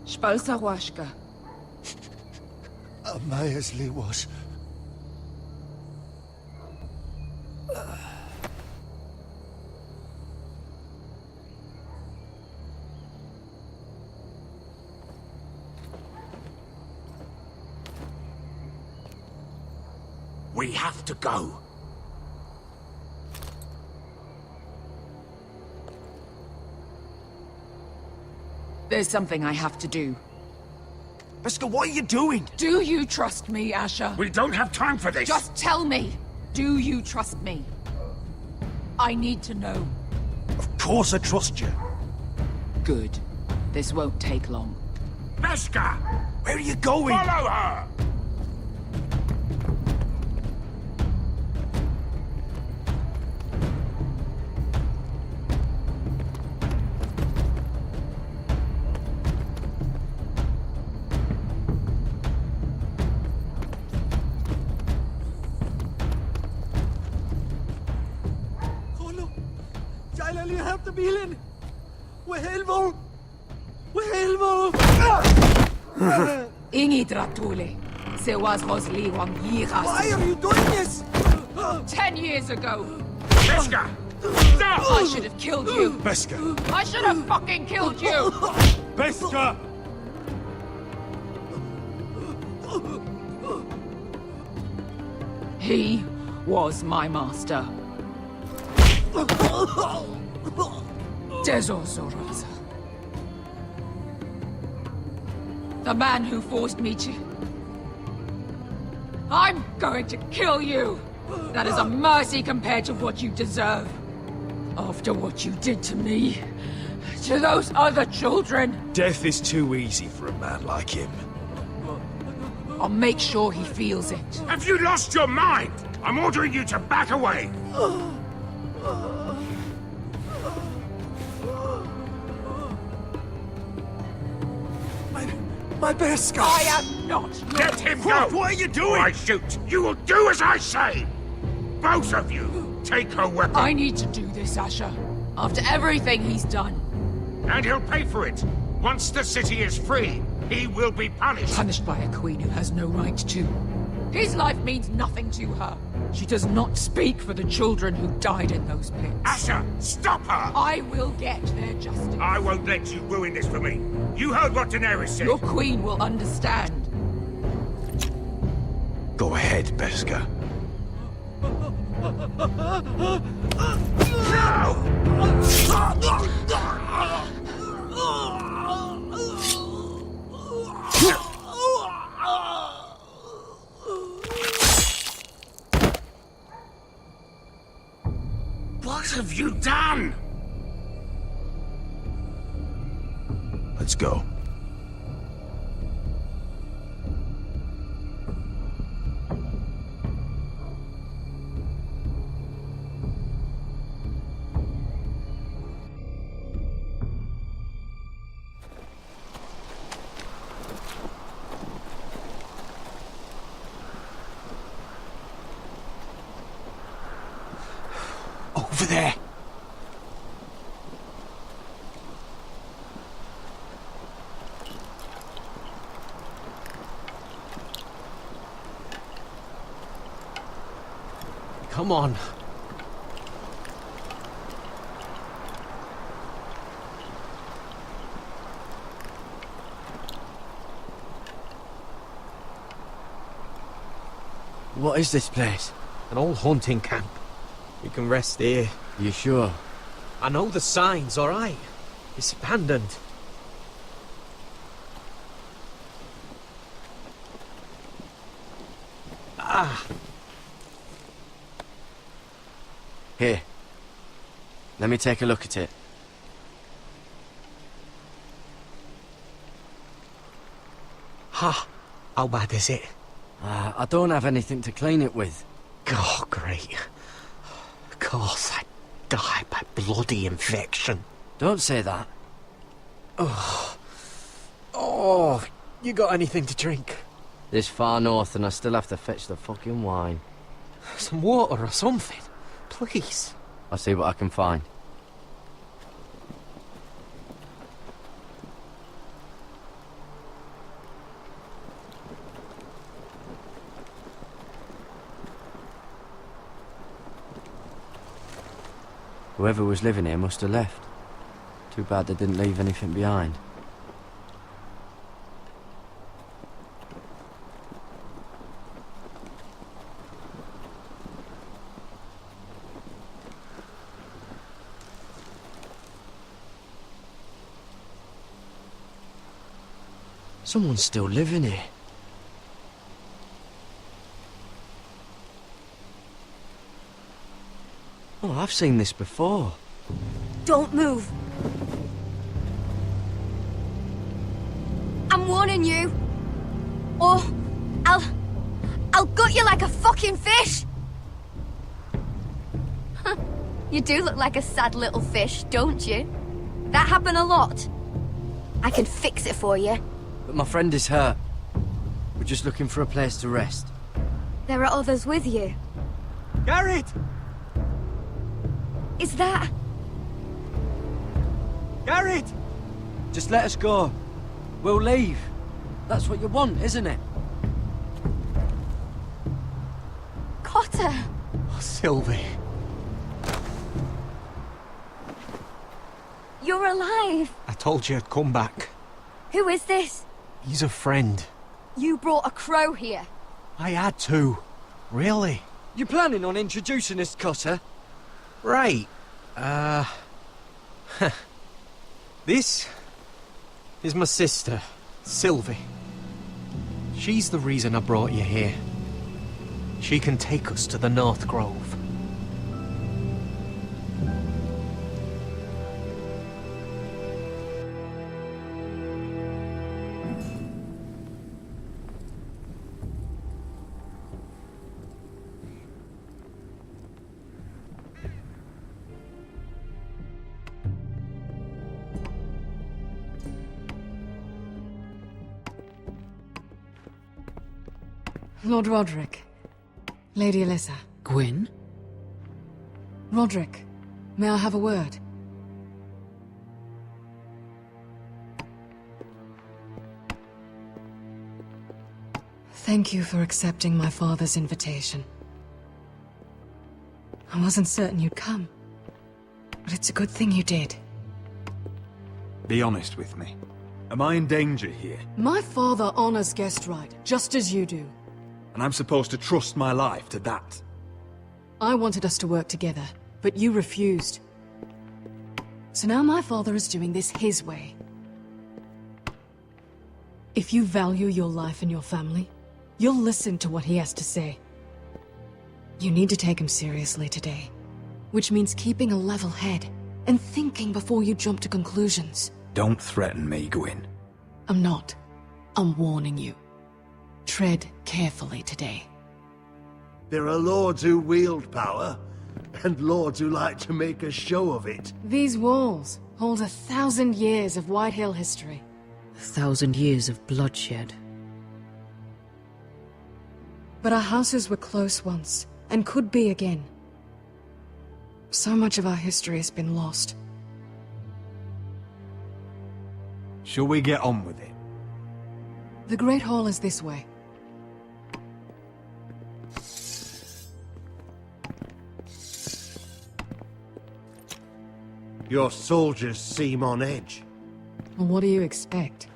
Speaker 16: Spalsa washka.
Speaker 19: Maya's Liwash.
Speaker 12: We have to go.
Speaker 16: There's something I have to do.
Speaker 3: Pesca, what are you doing?
Speaker 16: Do you trust me, Asher?
Speaker 12: We don't have time for this.
Speaker 16: Just tell me. Do you trust me? I need to know.
Speaker 3: Of course I trust you.
Speaker 16: Good. This won't take long.
Speaker 12: Pesca!
Speaker 3: Where are you going?
Speaker 12: Follow her!
Speaker 13: Ingi Dratule. Se was Rosli Wang Yiras.
Speaker 3: Why are you doing this?
Speaker 13: 10 years ago.
Speaker 12: Beska! Stop!
Speaker 13: I should have killed you.
Speaker 3: Beska!
Speaker 13: I should have fucking killed you.
Speaker 3: Beska!
Speaker 13: He was my master. Dezor Zoraza. The man who forced me to... I'm going to kill you! That is a mercy compared to what you deserve. After what you did to me, to those other children.
Speaker 3: Death is too easy for a man like him.
Speaker 13: I'll make sure he feels it.
Speaker 12: Have you lost your mind? I'm ordering you to back away.
Speaker 3: My Beska!
Speaker 13: I am not.
Speaker 12: Let him go!
Speaker 3: What are you doing?
Speaker 12: Or I shoot. You will do as I say. Both of you, take her weapon.
Speaker 13: I need to do this, Asher. After everything he's done.
Speaker 12: And he'll pay for it. Once the city is free, he will be punished.
Speaker 13: Punished by a queen who has no right to. His life means nothing to her. She does not speak for the children who died in those pits.
Speaker 12: Asher, stop her!
Speaker 13: I will get their justice.
Speaker 12: I won't let you ruin this for me. You heard what Daenerys said.
Speaker 13: Your queen will understand.
Speaker 3: Go ahead, Beska.
Speaker 12: What have you done?
Speaker 3: Let's go. Over there.
Speaker 6: Come on.
Speaker 20: What is this place?
Speaker 6: An old hunting camp. We can rest here.
Speaker 20: You sure?
Speaker 6: I know the signs, all right. It's abandoned. Ah.
Speaker 20: Here. Let me take a look at it.
Speaker 6: Ha! How bad is it?
Speaker 20: I don't have anything to clean it with.
Speaker 6: Oh, great. Of course, I die by bloody infection.
Speaker 20: Don't say that.
Speaker 6: Oh, you got anything to drink?
Speaker 20: This far north and I still have to fetch the fucking wine.
Speaker 6: Some water or something, please.
Speaker 20: I'll see what I can find. Whoever was living here must have left. Too bad they didn't leave anything behind. Someone's still living here. Oh, I've seen this before.
Speaker 18: Don't move. I'm warning you. Or I'll gut you like a fucking fish. You do look like a sad little fish, don't you? That happen a lot. I can fix it for you.
Speaker 20: But my friend is hurt. We're just looking for a place to rest.
Speaker 18: There are others with you.
Speaker 6: Garrett!
Speaker 18: Is that...
Speaker 6: Garrett!
Speaker 9: Just let us go. We'll leave. That's what you want, isn't it?
Speaker 7: Cotter!
Speaker 6: Oh, Sylvie.
Speaker 7: You're alive!
Speaker 6: I told you I'd come back.
Speaker 7: Who is this?
Speaker 6: He's a friend.
Speaker 7: You brought a crow here.
Speaker 6: I had to. Really?
Speaker 9: You planning on introducing us, Cotter?
Speaker 6: Right. This is my sister, Sylvie. She's the reason I brought you here. She can take us to the North Grove.
Speaker 8: Lord Roderick. Lady Alyssa.
Speaker 16: Gwyn?
Speaker 8: Roderick, may I have a word? Thank you for accepting my father's invitation. I wasn't certain you'd come, but it's a good thing you did.
Speaker 1: Be honest with me. Am I in danger here?
Speaker 8: My father honors guest right, just as you do.
Speaker 1: And I'm supposed to trust my life to that?
Speaker 8: I wanted us to work together, but you refused. So now my father is doing this his way. If you value your life and your family, you'll listen to what he has to say. You need to take him seriously today, which means keeping a level head and thinking before you jump to conclusions.
Speaker 1: Don't threaten me, Gwyn.
Speaker 8: I'm not. I'm warning you. Tread carefully today.
Speaker 23: There are lords who wield power, and lords who like to make a show of it.
Speaker 8: These walls hold 1,000 years of Whitehill history.
Speaker 16: 1,000 years of bloodshed.
Speaker 8: But our houses were close once, and could be again. So much of our history has been lost.
Speaker 1: Shall we get on with it?
Speaker 8: The Great Hall is this way.
Speaker 23: Your soldiers seem on edge.
Speaker 8: Well, what do you expect?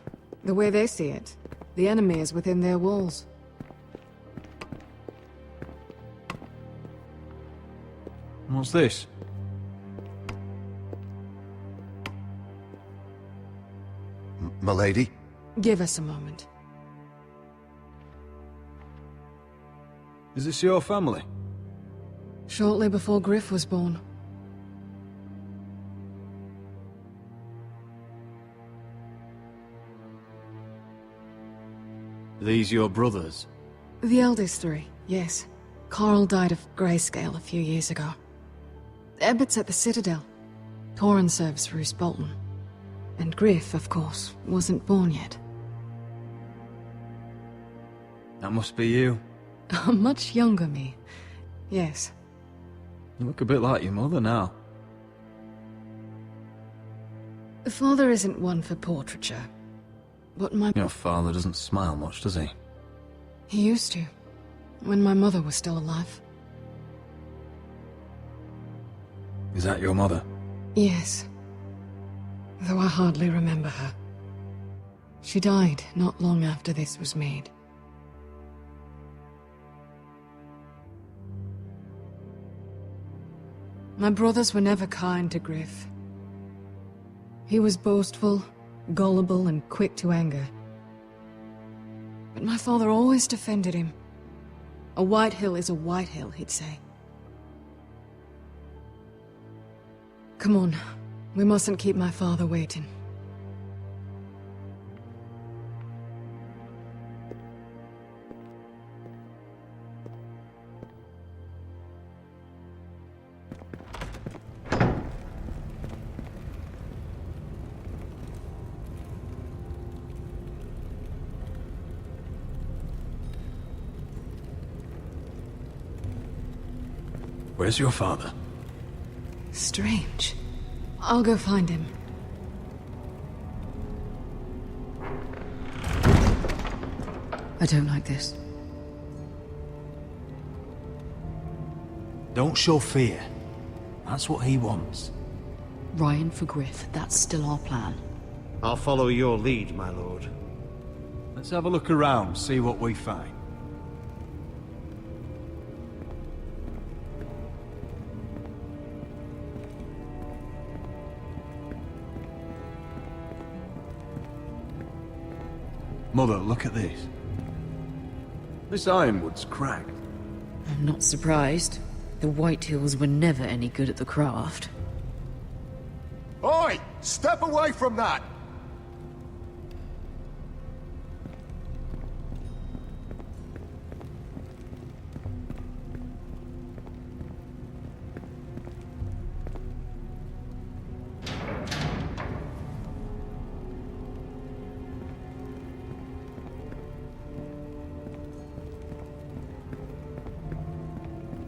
Speaker 8: The way they see it, the enemy is within their walls.
Speaker 1: What's this?
Speaker 19: Milady?
Speaker 8: Give us a moment.
Speaker 1: Is this your family?
Speaker 8: Shortly before Griff was born.
Speaker 1: These your brothers?
Speaker 8: The eldest three, yes. Carl died of grayscale a few years ago. Ebbett's at the Citadel. Torrin serves Roose Bolton. And Griff, of course, wasn't born yet.
Speaker 1: That must be you.
Speaker 8: A much younger me. Yes.
Speaker 1: You look a bit like your mother now.
Speaker 8: Father isn't one for portraiture. But
Speaker 1: Your father doesn't smile much, does he?
Speaker 8: He used to. When my mother was still alive.
Speaker 1: Is that your mother?
Speaker 8: Yes. Though I hardly remember her. She died not long after this was made. My brothers were never kind to Griff. He was boastful, gullible, and quick to anger. But my father always defended him. A Whitehill is a Whitehill, he'd say. Come on. We mustn't keep my father waiting.
Speaker 1: Where's your father?
Speaker 8: Strange. I'll go find him.
Speaker 16: I don't like this.
Speaker 3: Don't show fear. That's what he wants.
Speaker 16: Ryan for Griff, that's still our plan.
Speaker 23: I'll follow your lead, my lord.
Speaker 3: Let's have a look around, see what we find. Mother, look at this. This ironwood's cracked.
Speaker 16: I'm not surprised. The Whitehills were never any good at the craft.
Speaker 10: Oi! Step away from that!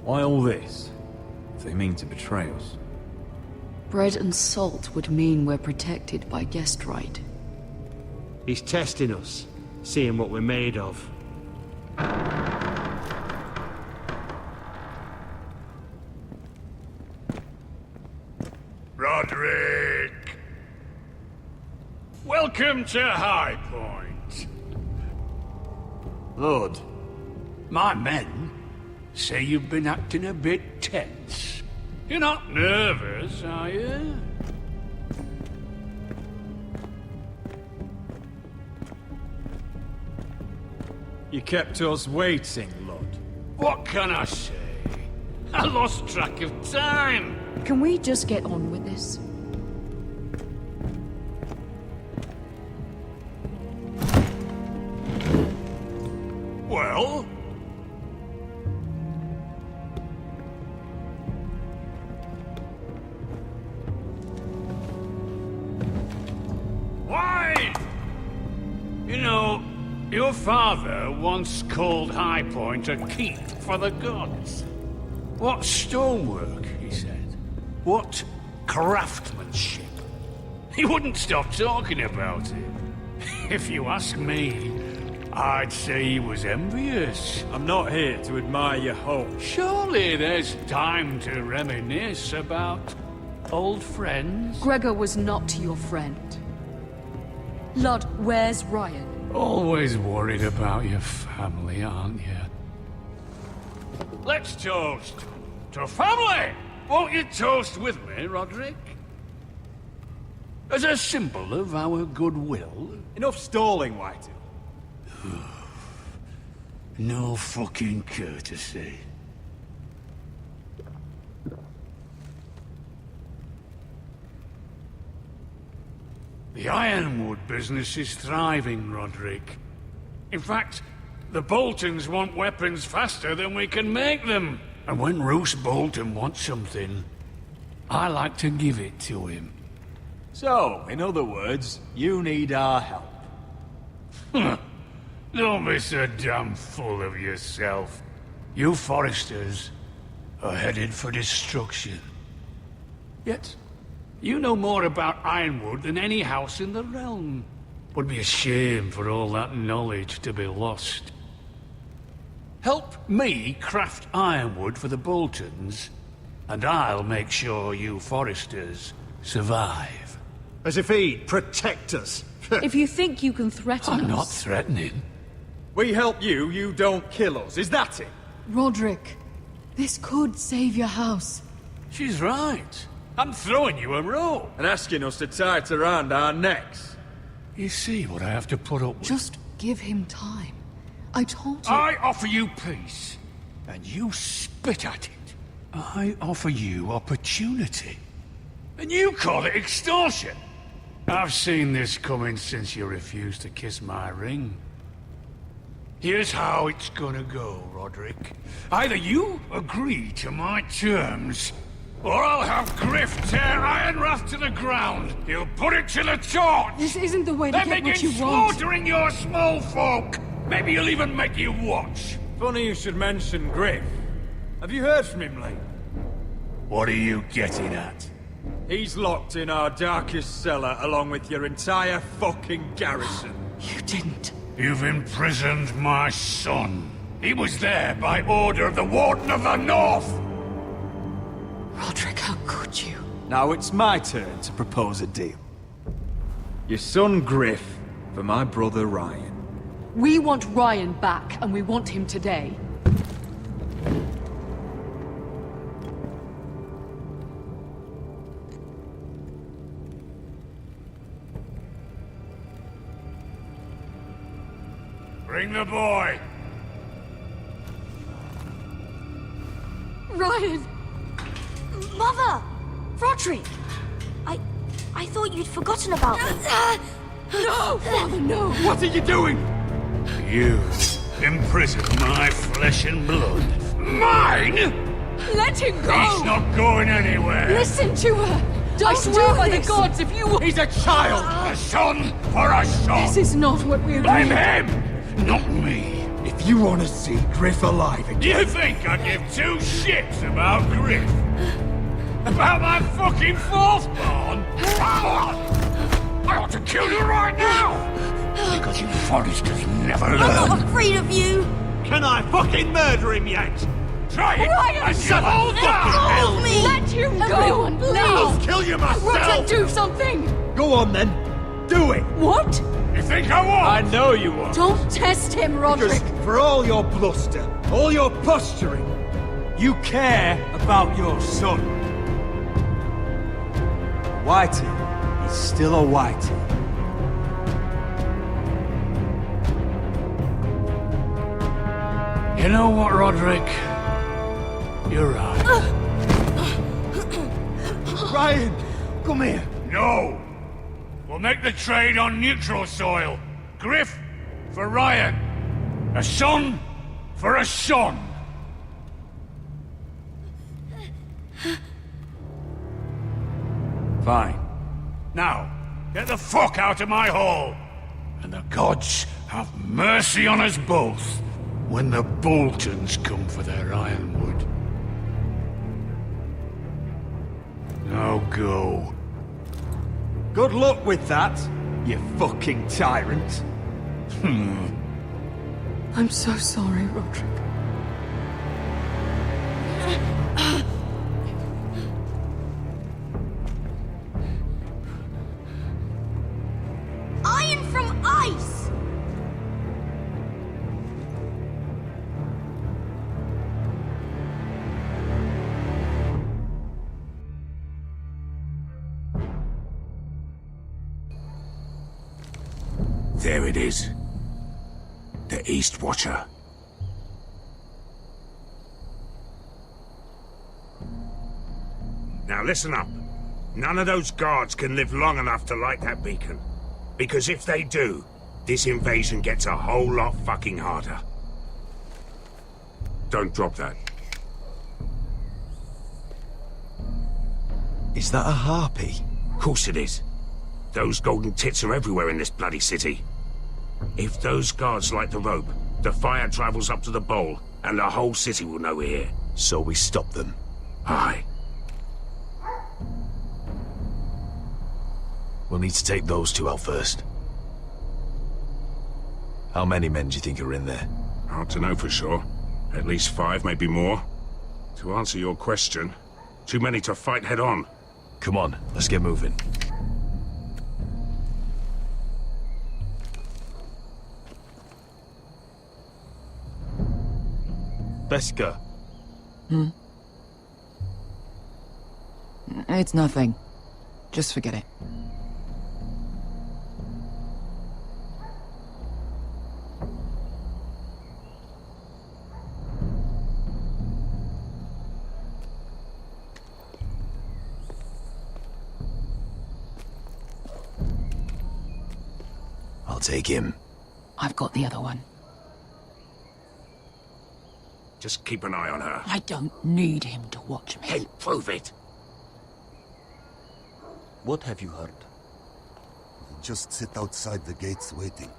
Speaker 1: Why all this? If they mean to betray us.
Speaker 16: Bread and salt would mean we're protected by guest right.
Speaker 23: He's testing us, seeing what we're made of.
Speaker 12: Roderick! Welcome to High Point.
Speaker 2: Lord, my men say you've been acting a bit tense.
Speaker 12: You're not nervous, are you?
Speaker 3: You kept us waiting, Lord.
Speaker 12: What can I say? I lost track of time.
Speaker 16: Can we just get on with this?
Speaker 12: Well? Why? You know, your father once called High Point a keep for the gods. What stonework, he said. What craftsmanship. He wouldn't stop talking about it. If you ask me, I'd say he was envious.
Speaker 3: I'm not here to admire your home.
Speaker 12: Surely there's time to reminisce about old friends.
Speaker 16: Gregor was not your friend. Lud, where's Ryan?
Speaker 12: Always worried about your family, aren't you? Let's toast to family! Won't you toast with me, Roderick? As a symbol of our goodwill.
Speaker 3: Enough stalling, Whitey.
Speaker 2: No fucking courtesy.
Speaker 12: The ironwood business is thriving, Roderick. In fact, the Boltons want weapons faster than we can make them. And when Roose Bolton wants something, I like to give it to him.
Speaker 3: So, in other words, you need our help.
Speaker 12: Don't be so damn full of yourself. You Foresters are headed for destruction. Yet, you know more about Ironwood than any house in the realm. Would be a shame for all that knowledge to be lost. Help me craft ironwood for the Boltons, and I'll make sure you Foresters survive.
Speaker 23: As if he'd protect us.
Speaker 16: If you think you can threaten us...
Speaker 12: I'm not threatening.
Speaker 3: We help you, you don't kill us. Is that it?
Speaker 16: Roderick, this could save your house.
Speaker 12: She's right. I'm throwing you a rope.
Speaker 3: And asking us to tie it around our necks.
Speaker 12: You see what I have to put up with?
Speaker 16: Just give him time. I told you...
Speaker 12: I offer you peace, and you spit at it. I offer you opportunity, and you call it extortion. I've seen this coming since you refused to kiss my ring. Here's how it's gonna go, Roderick. Either you agree to my terms, or I'll have Griff tear Ironrath to the ground. He'll put it to the torch.
Speaker 16: This isn't the way to
Speaker 12: then
Speaker 16: get what
Speaker 12: begin
Speaker 16: you want.
Speaker 12: slaughtering your small folk. Maybe he'll even make you watch.
Speaker 3: Funny you should mention Griff. Have you heard from him lately?
Speaker 12: What are you getting at?
Speaker 3: He's locked in our darkest cellar along with your entire fucking garrison.
Speaker 16: You didn't.
Speaker 2: You've imprisoned my son. He was there by order of the Warden of the North!
Speaker 16: Roderick, how could you?
Speaker 3: Now it's my turn to propose a deal. Your son Griff for my brother Ryan.
Speaker 16: We want Ryan back, and we want him today.
Speaker 2: Bring the boy!
Speaker 11: Ryan! Mother! Roderick! I thought you'd forgotten about me.
Speaker 16: No, Father, no!
Speaker 2: What are you doing? You imprison my flesh and blood. Mine?
Speaker 16: Let him go!
Speaker 2: He's not going anywhere.
Speaker 16: Listen to her! I swear by the gods, if you...
Speaker 2: He's a child! A son for a son!
Speaker 16: This is not what we agreed.
Speaker 2: Blame him, not me.
Speaker 3: If you want to see Griff alive again...
Speaker 2: You think I give two shits about Griff? About my fucking fourth-born? I ought to kill you right now! Because you Forresters never learn.
Speaker 11: I'm not afraid of you!
Speaker 3: Can I fucking murder him yet?
Speaker 2: Try it!
Speaker 16: Ryan,
Speaker 2: and
Speaker 16: shut
Speaker 2: you won't die!
Speaker 11: me!
Speaker 16: Let him go!
Speaker 11: Everyone,
Speaker 16: Please!
Speaker 3: I'll kill you myself!
Speaker 16: Roderick, do something!
Speaker 3: Go on then. Do it!
Speaker 16: What?
Speaker 2: You think I won't?
Speaker 3: I know you won't.
Speaker 16: Don't test him, Roderick!
Speaker 3: Because for all your bluster, all your posturing, you care about your son. Whitey is still a Whitey.
Speaker 2: You know what, Roderick? You're right.
Speaker 3: Ryan, come here.
Speaker 2: No! We'll make the trade on neutral soil. Griff for Ryan. A son for a son. Fine. Now, get the fuck out of my hall. And the gods have mercy on us both when the Boltons come for their ironwood. Now go.
Speaker 3: Good luck with that, you fucking tyrant.
Speaker 16: I'm so sorry, Roderick.
Speaker 11: Iron from ice!
Speaker 12: There it is. The East Watcher. Now listen up. None of those guards can live long enough to light that beacon. Because if they do, this invasion gets a whole lot fucking harder. Don't drop that.
Speaker 3: Is that a harpy?
Speaker 12: Of course it is. Those golden tits are everywhere in this bloody city. If those guards light the rope, the fire travels up to the bowl, and the whole city will know we're here.
Speaker 3: So we stop them.
Speaker 12: Aye.
Speaker 3: We'll need to take those two out first. How many men do you think are in there?
Speaker 12: Hard to know for sure. At least 5, maybe more. To answer your question, too many to fight head on.
Speaker 3: Come on, let's get moving. Beska.
Speaker 15: It's nothing. Just forget it.
Speaker 3: I'll take him.
Speaker 15: I've got the other one.
Speaker 12: Just keep an eye on her.
Speaker 15: I don't need him to watch me.
Speaker 12: Hey, prove it!
Speaker 20: What have you heard?
Speaker 19: Just sit outside the gates waiting.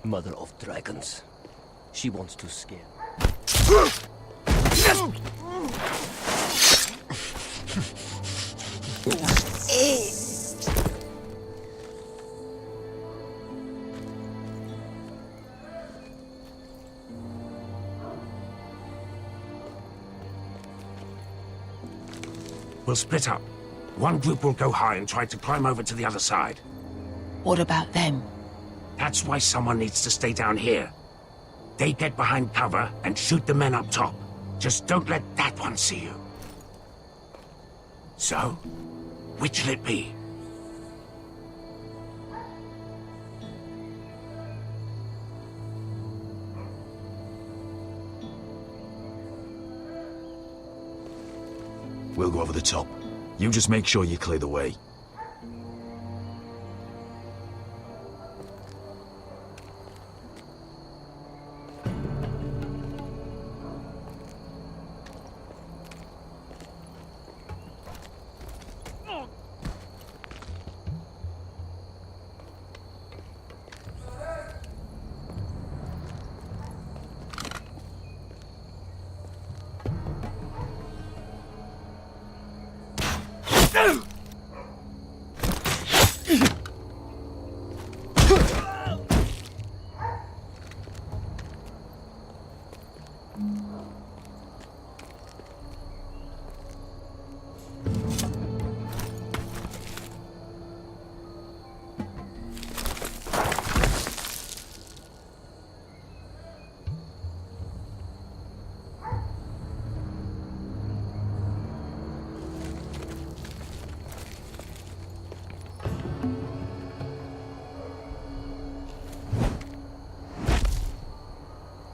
Speaker 20: Mother of dragons. She wants to scare.
Speaker 12: We'll split up. One group will go high and try to climb over to the other side.
Speaker 15: What about them?
Speaker 12: That's why someone needs to stay down here. They get behind cover and shoot the men up top. Just don't let that one see you. So, which'll it be?
Speaker 3: We'll go over the top. You just make sure you clear the way.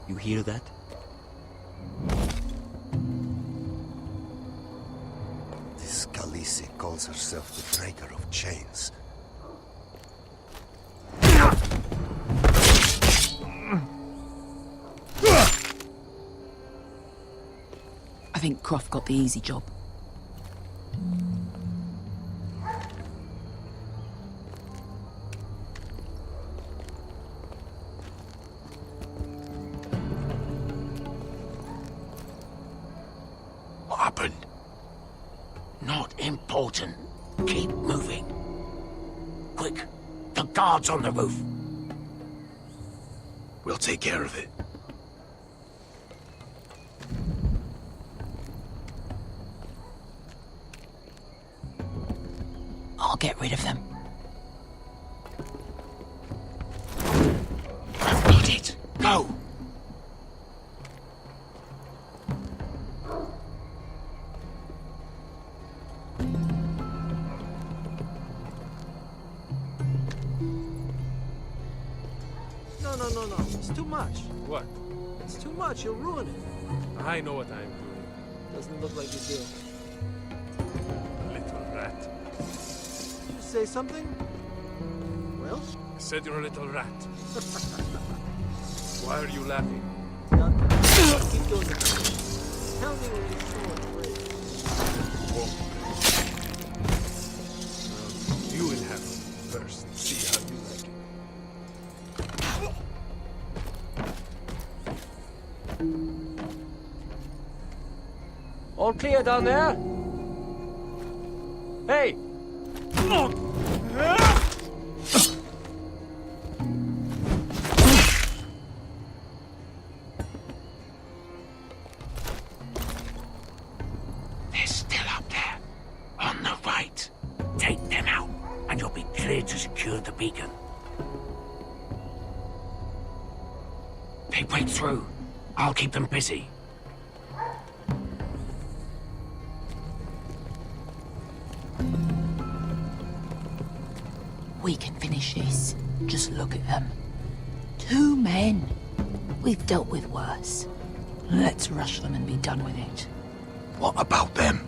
Speaker 20: You hear that?
Speaker 19: This Khaleesi calls herself the Breaker of Chains.
Speaker 15: I think Croft got the easy job.
Speaker 12: What happened? Not important. Keep moving. Quick, the guard's on the roof.
Speaker 3: We'll take care of it.
Speaker 15: I'll get rid of them.
Speaker 12: I've got it. Go!
Speaker 5: No. It's too much.
Speaker 17: What?
Speaker 5: It's too much. You'll ruin it.
Speaker 17: I know what I'm doing.
Speaker 5: Doesn't look like you do.
Speaker 17: Little rat.
Speaker 5: Did you say something? Well?
Speaker 17: I said you're a little rat. Why are you laughing?
Speaker 5: Keep doing it. Tell me when you're sure it's ready.
Speaker 17: You will have it first. See how you like it.
Speaker 5: All clear down there? Hey!
Speaker 12: They're still up there. On the right. Take them out, and you'll be cleared to secure the beacon. They break through. I'll keep them busy.
Speaker 15: We can finish this. Just look at them. 2 men. We've dealt with worse. Let's rush them and be done with it.
Speaker 3: What about them?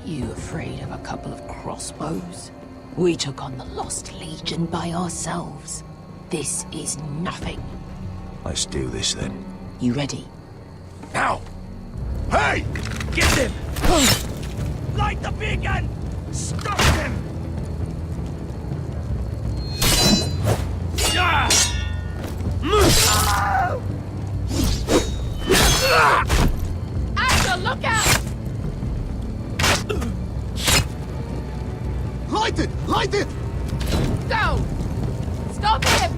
Speaker 15: You afraid of a couple of crossbows? We took on the Lost Legion by ourselves. This is nothing.
Speaker 3: Let's do this then.
Speaker 15: You ready?
Speaker 12: Now!
Speaker 3: Hey!
Speaker 12: Get them! Light the beacon! Stop them!
Speaker 13: Asher, look out!
Speaker 3: Light it! Light it!
Speaker 13: Go! Stop him!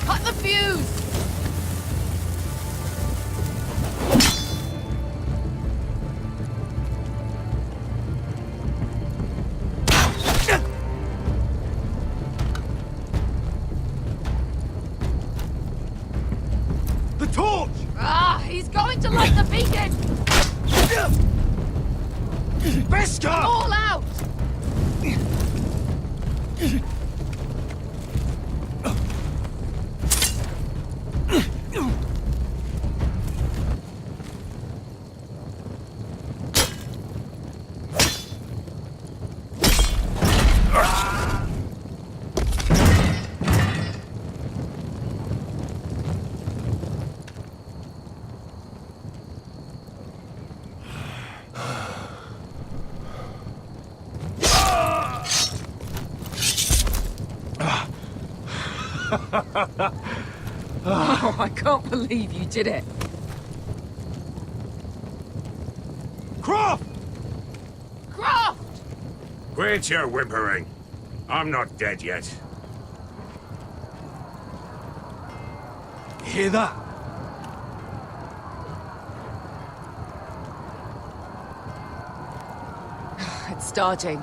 Speaker 13: Cut the fuse! He's going to light the beacon!
Speaker 3: Beskar!
Speaker 13: All out! Oh, I can't believe you did it.
Speaker 3: Croft!
Speaker 13: Croft!
Speaker 12: Quit your whimpering. I'm not dead yet.
Speaker 3: You hear that?
Speaker 13: It's starting.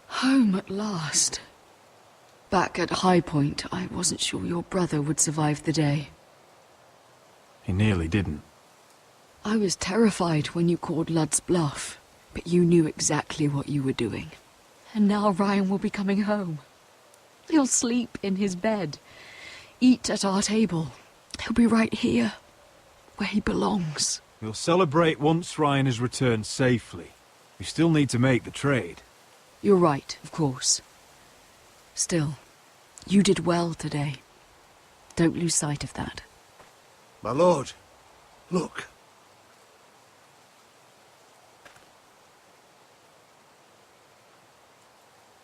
Speaker 13: Home at last. Back at High Point, I wasn't sure your brother would survive the day.
Speaker 1: He nearly didn't.
Speaker 13: I was terrified when you called Ludd's bluff, but you knew exactly what you were doing. And now Ryan will be coming home. He'll sleep in his bed, eat at our table. He'll be right here, where he belongs.
Speaker 3: We'll celebrate once Ryan has returned safely. We still need to make the trade.
Speaker 13: You're right, of course. Still, you did well today. Don't lose sight of that.
Speaker 23: My lord, look.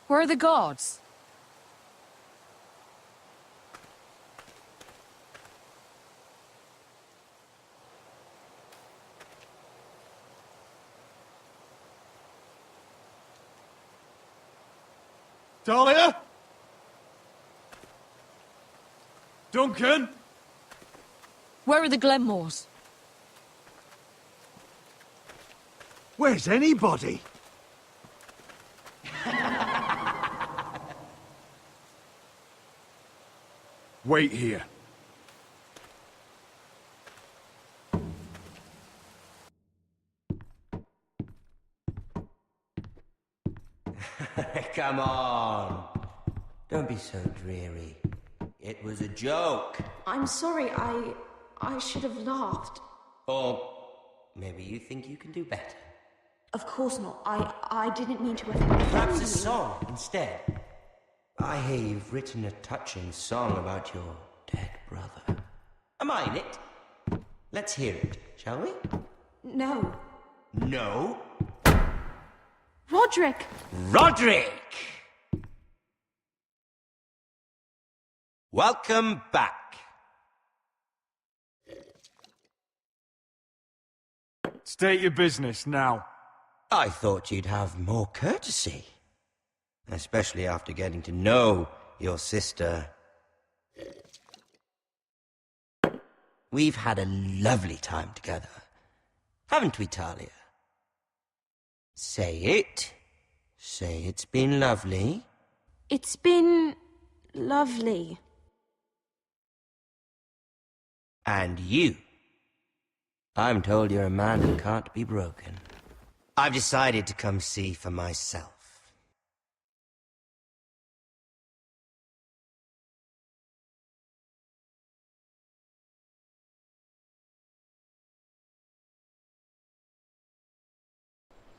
Speaker 13: Where are the guards?
Speaker 3: Dahlia? Duncan?
Speaker 13: Where are the Glenmores?
Speaker 23: Where's anybody?
Speaker 3: Wait here.
Speaker 4: Come on. Don't be so dreary. It was a joke.
Speaker 11: I'm sorry, I should have laughed.
Speaker 4: Or maybe you think you can do better.
Speaker 11: Of course not. I didn't mean to offend you.
Speaker 4: Perhaps a song instead. I hear you've written a touching song about your dead brother. Am I in it? Let's hear it, shall we?
Speaker 11: No.
Speaker 4: No?
Speaker 11: Roderick!
Speaker 4: Roderick! Welcome back.
Speaker 3: State your business now.
Speaker 4: I thought you'd have more courtesy. Especially after getting to know your sister. We've had a lovely time together. Haven't we, Talia? Say it. Say it's been lovely.
Speaker 11: It's been lovely.
Speaker 4: And you. I'm told you're a man who can't be broken. I've decided to come see for myself.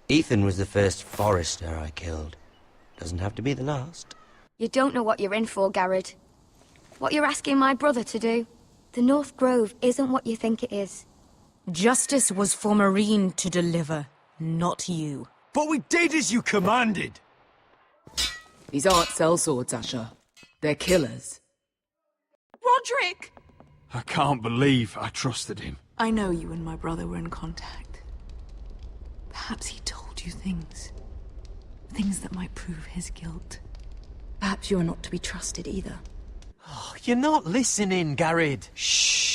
Speaker 4: Ethan was the first Forester I killed. Doesn't have to be the last.
Speaker 21: You don't know what you're in for, Garrett. What you're asking my brother to do. The North Grove isn't what you think it is.
Speaker 8: Justice was for Marine to deliver, not you.
Speaker 3: But we did as you commanded!
Speaker 13: These aren't sellswords, Asher. They're killers.
Speaker 8: Roderick!
Speaker 3: I can't believe I trusted him.
Speaker 22: I know you and my brother were in contact. Perhaps he told
Speaker 15: you things. Things that might prove his guilt.
Speaker 11: Perhaps you're not to be trusted either.
Speaker 6: You're not listening, Garrett.
Speaker 20: Shh.